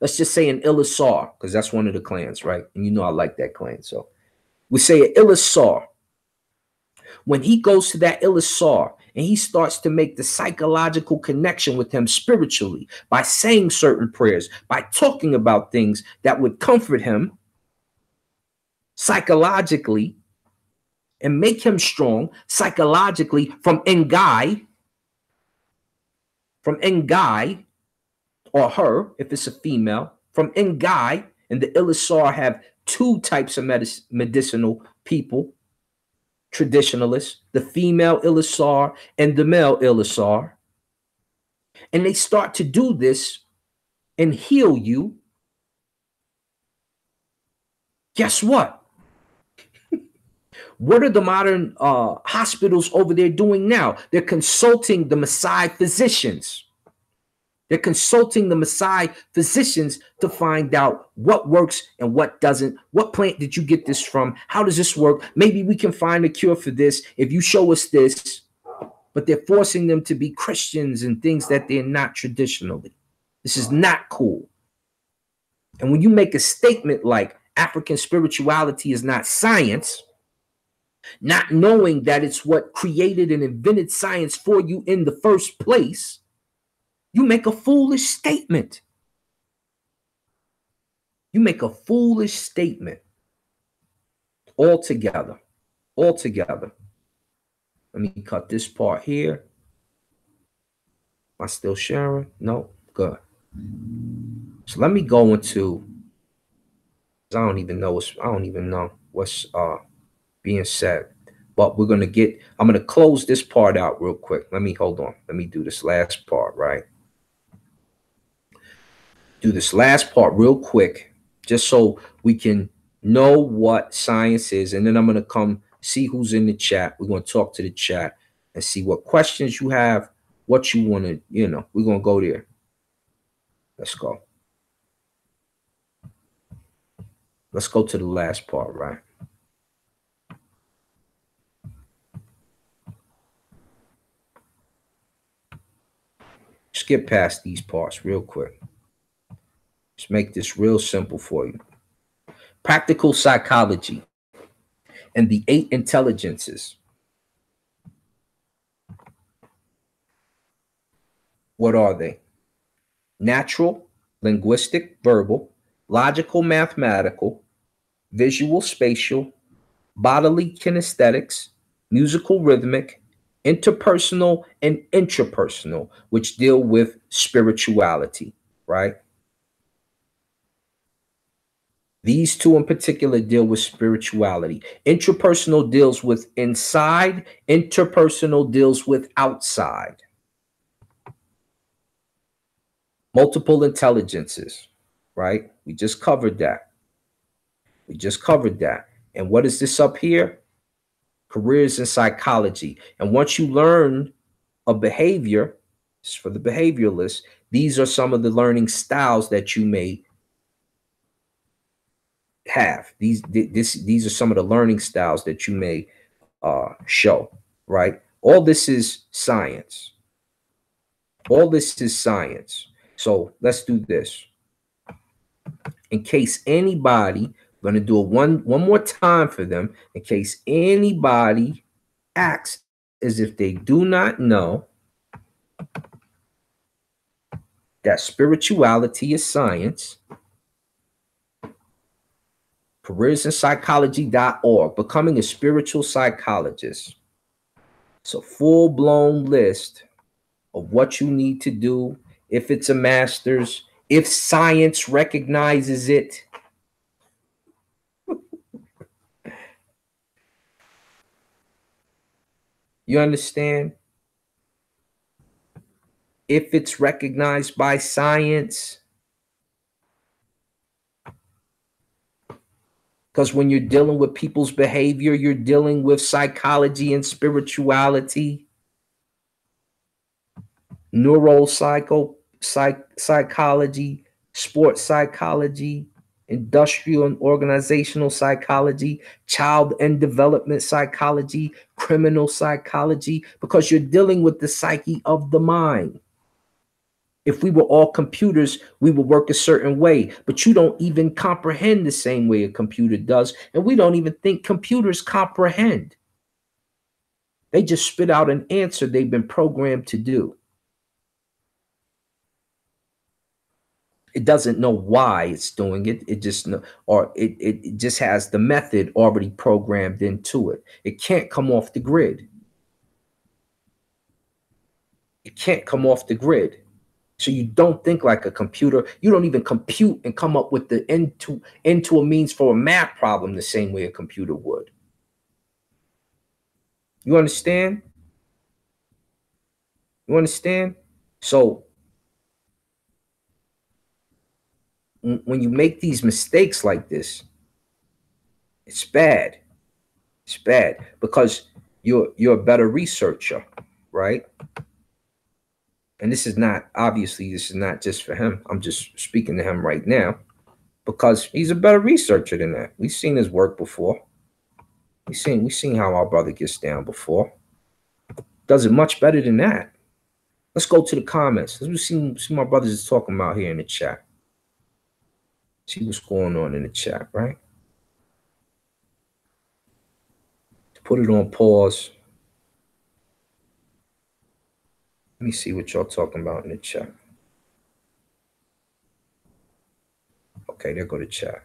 let's just say an Illasar, because that's one of the clans, right? And you know I like that clan. So we say an Illasar. When he goes to that Illasar and he starts to make the psychological connection with him spiritually by saying certain prayers, by talking about things that would comfort him psychologically and make him strong psychologically from Ngai, or her, if it's a female, from Ngai, and the Illasar have two types of medicinal people, traditionalists, the female Illasar and the male Illasar. And they start to do this and heal you. Guess what? What are the modern hospitals over there doing now? They're consulting the Maasai physicians. They're consulting the Maasai physicians to find out what works and what doesn't. What plant did you get this from? How does this work? Maybe we can find a cure for this if you show us this. But they're forcing them to be Christians and things that they're not traditionally. This is not cool. And when you make a statement like African spirituality is not science, not knowing that it's what created and invented science for you in the first place, you make a foolish statement. You make a foolish statement altogether. Altogether. Let me cut this part here. Am I still sharing? No? Good. So let me go into, I don't even know what's being said. But I'm gonna close this part out real quick. Hold on. Let me do this last part, right? Do this last part real quick, just so we can know what science is. And then I'm gonna come see who's in the chat. We're gonna talk to the chat and see what questions you have, what you want to, we're gonna go there. Let's go. Let's go to the last part, right? Skip past these parts real quick. Just make this real simple for you. Practical psychology and the 8 intelligences. What are they? Natural, linguistic, verbal, logical, mathematical, visual, spatial, bodily, kinesthetics, musical, rhythmic, interpersonal, and intrapersonal, which deal with spirituality, right? These two in particular deal with spirituality. Intrapersonal deals with inside, interpersonal deals with outside. Multiple intelligences, right? We just covered that. And what is this up here? Careers in psychology. And once you learn a behavior, for the behavioralists, these are some of the learning styles that you may have. These are some of the learning styles that you may show, right? All this is science. All this is science. So let's do this. In case anybody, I'm going to do it one more time for them, in case anybody acts as if they do not know that spirituality is science. Careersinpsychology.org, becoming a spiritual psychologist. It's a full-blown list of what you need to do if it's a master's, if science recognizes it. You understand? If it's recognized by science. Because when you're dealing with people's behavior, you're dealing with psychology and spirituality, psychology, sports psychology, industrial and organizational psychology, child and development psychology, criminal psychology, because you're dealing with the psyche of the mind. If we were all computers, we would work a certain way, but you don't even comprehend the same way a computer does, and we don't even think computers comprehend. They just spit out an answer they've been programmed to do. It doesn't know why it's doing it. It just it just has the method already programmed into it. It can't come off the grid. It can't come off the grid. So you don't think like a computer. You don't even compute and come up with the end to a means for a math problem the same way a computer would. You understand? You understand? So when you make these mistakes like this, it's bad. It's bad because you're a better researcher, right? And this is not just for him. I'm just speaking to him right now because he's a better researcher than that. We've seen his work before. We've seen how our brother gets down before. Does it much better than that. Let's go to the comments. Let's see my brothers is talking about here in the chat. See what's going on in the chat, right? Put it on pause. Let me see what y'all talking about in the chat. Okay, there go the chat.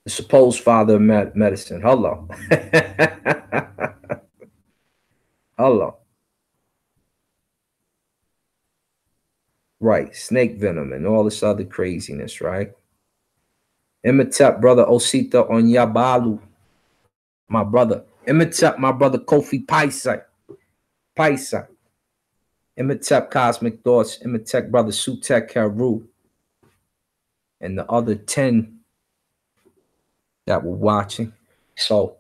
The supposed father of medicine. Hello. Hello. Right. Snake venom and all this other craziness, right? Imitep, brother Osita Onyabalu. My brother. Imitep, my brother Kofi Paisa. Paisa. Imitep Cosmic Thoughts. Imitep, brother Sutek Karu. And the other 10 that were watching. So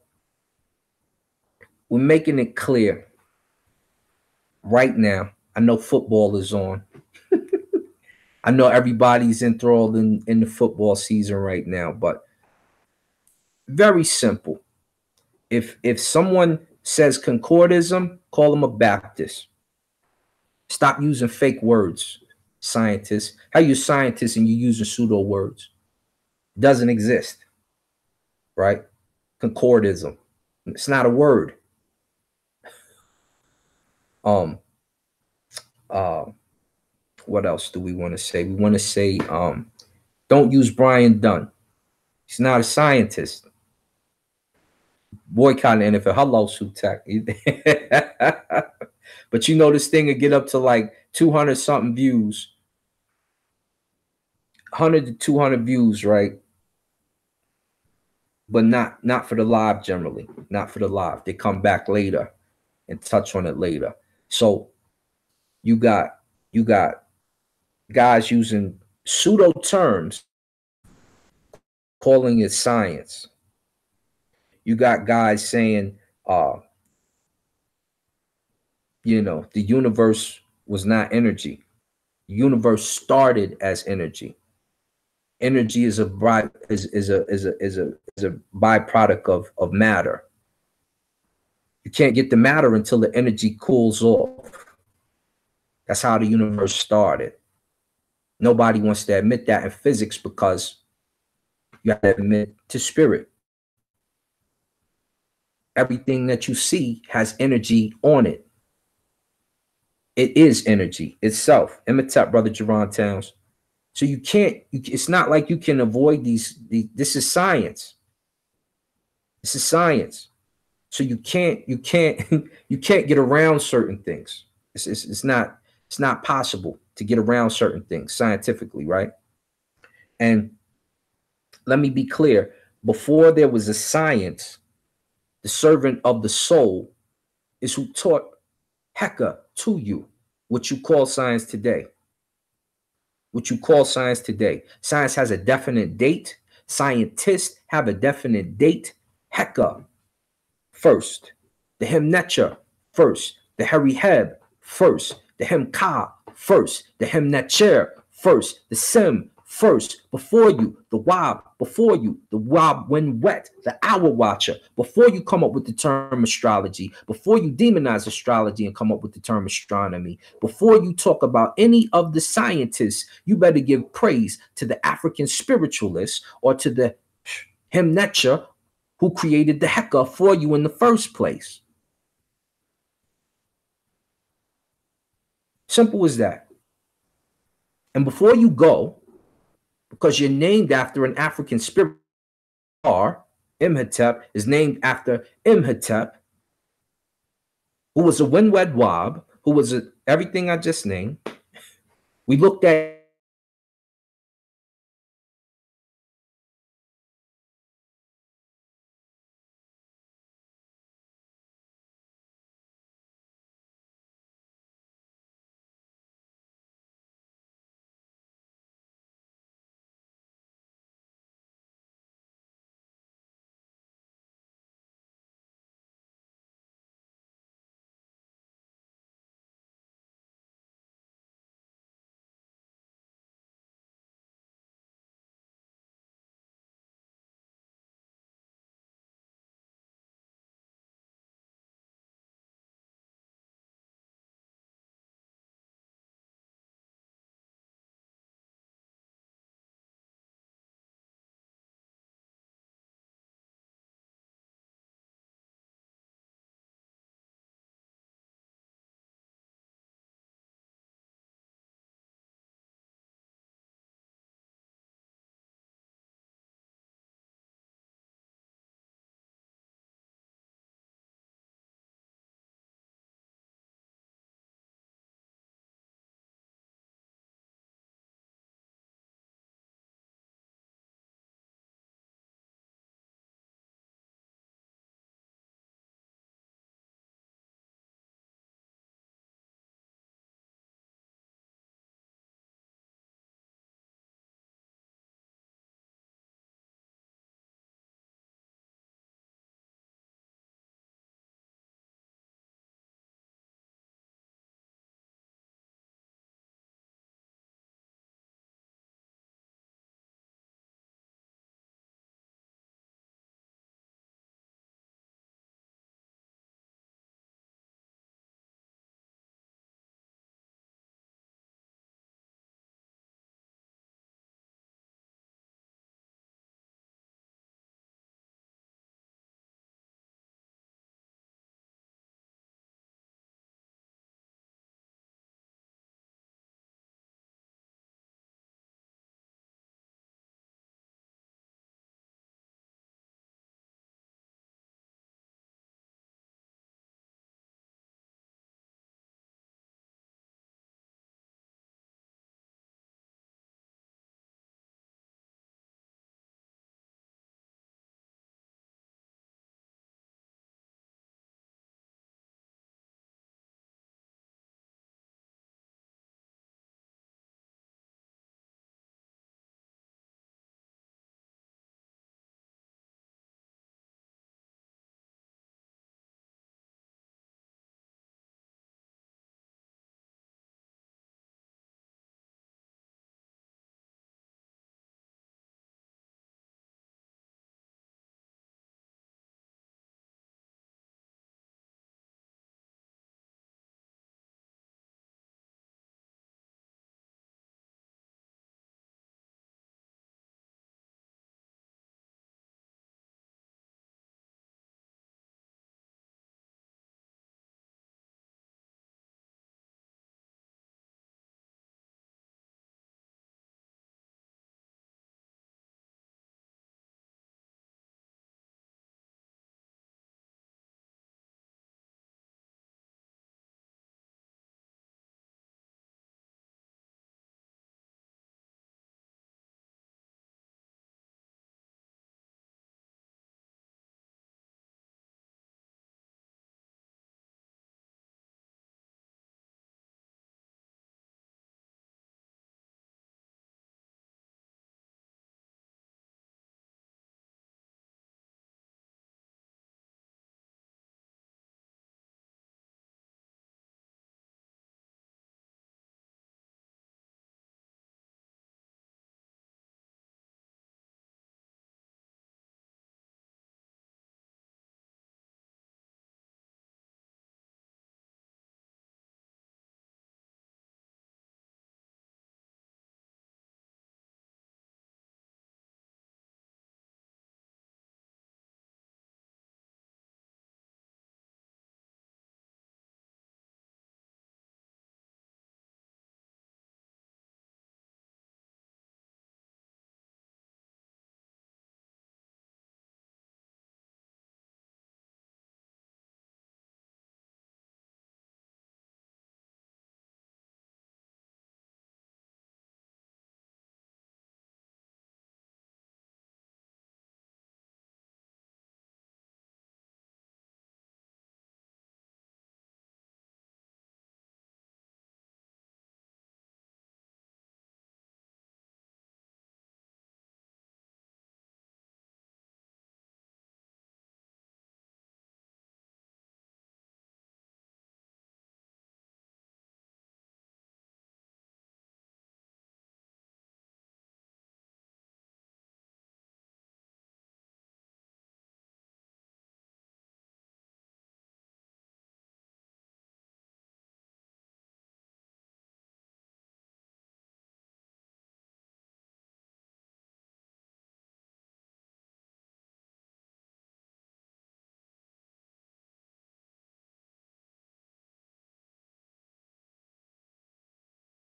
we're making it clear right now. I know football is on. I know everybody's enthralled in the football season right now, but very simple. If someone says concordism, call them a Baptist. Stop using fake words, scientists. How you scientists and you using pseudo words? It doesn't exist, right? Concordism. It's not a word. What else do we want to say? We want to say, don't use Brian Dunn. He's not a scientist. Boycotting the NFL. Hello, Sutek. But you know this thing will get up to like 200 something views. 100 to 200 views, right? But not for the live generally. Not for the live. They come back later and touch on it later. So you got guys using pseudo terms calling it science. You got guys saying the universe was not energy. The universe started as energy. Energy is a byproduct of matter. You can't get the matter until the energy cools off. That's how the universe started. Nobody wants to admit that in physics because you have to admit to spirit. Everything that you see has energy on it. It is energy itself. Imitep, brother Jerron Towns. So you can't, it's not like you can avoid these. This is science. This is science. So you can't get around certain things. It's not possible to get around certain things scientifically, right? And let me be clear, before there was a science, the servant of the soul is who taught Heka to you, what you call science today. What you call science today. Science has a definite date. Scientists have a definite date. Heka first. The Hemnecha first. The Hariheb first. The Hemka first. The Hemnecher first. The Sem first. Before you. The Wab before you. The Wab when wet. The Hour Watcher. Before you come up with the term astrology. Before you demonize astrology and come up with the term astronomy. Before you talk about any of the scientists, you better give praise to the African spiritualists or to the Hemnecha who created the Heka for you in the first place. Simple as that. And before you go, because you're named after an African spirit, Imhotep is named after Imhotep, who was a Winwed Wab, who was everything I just named. We looked at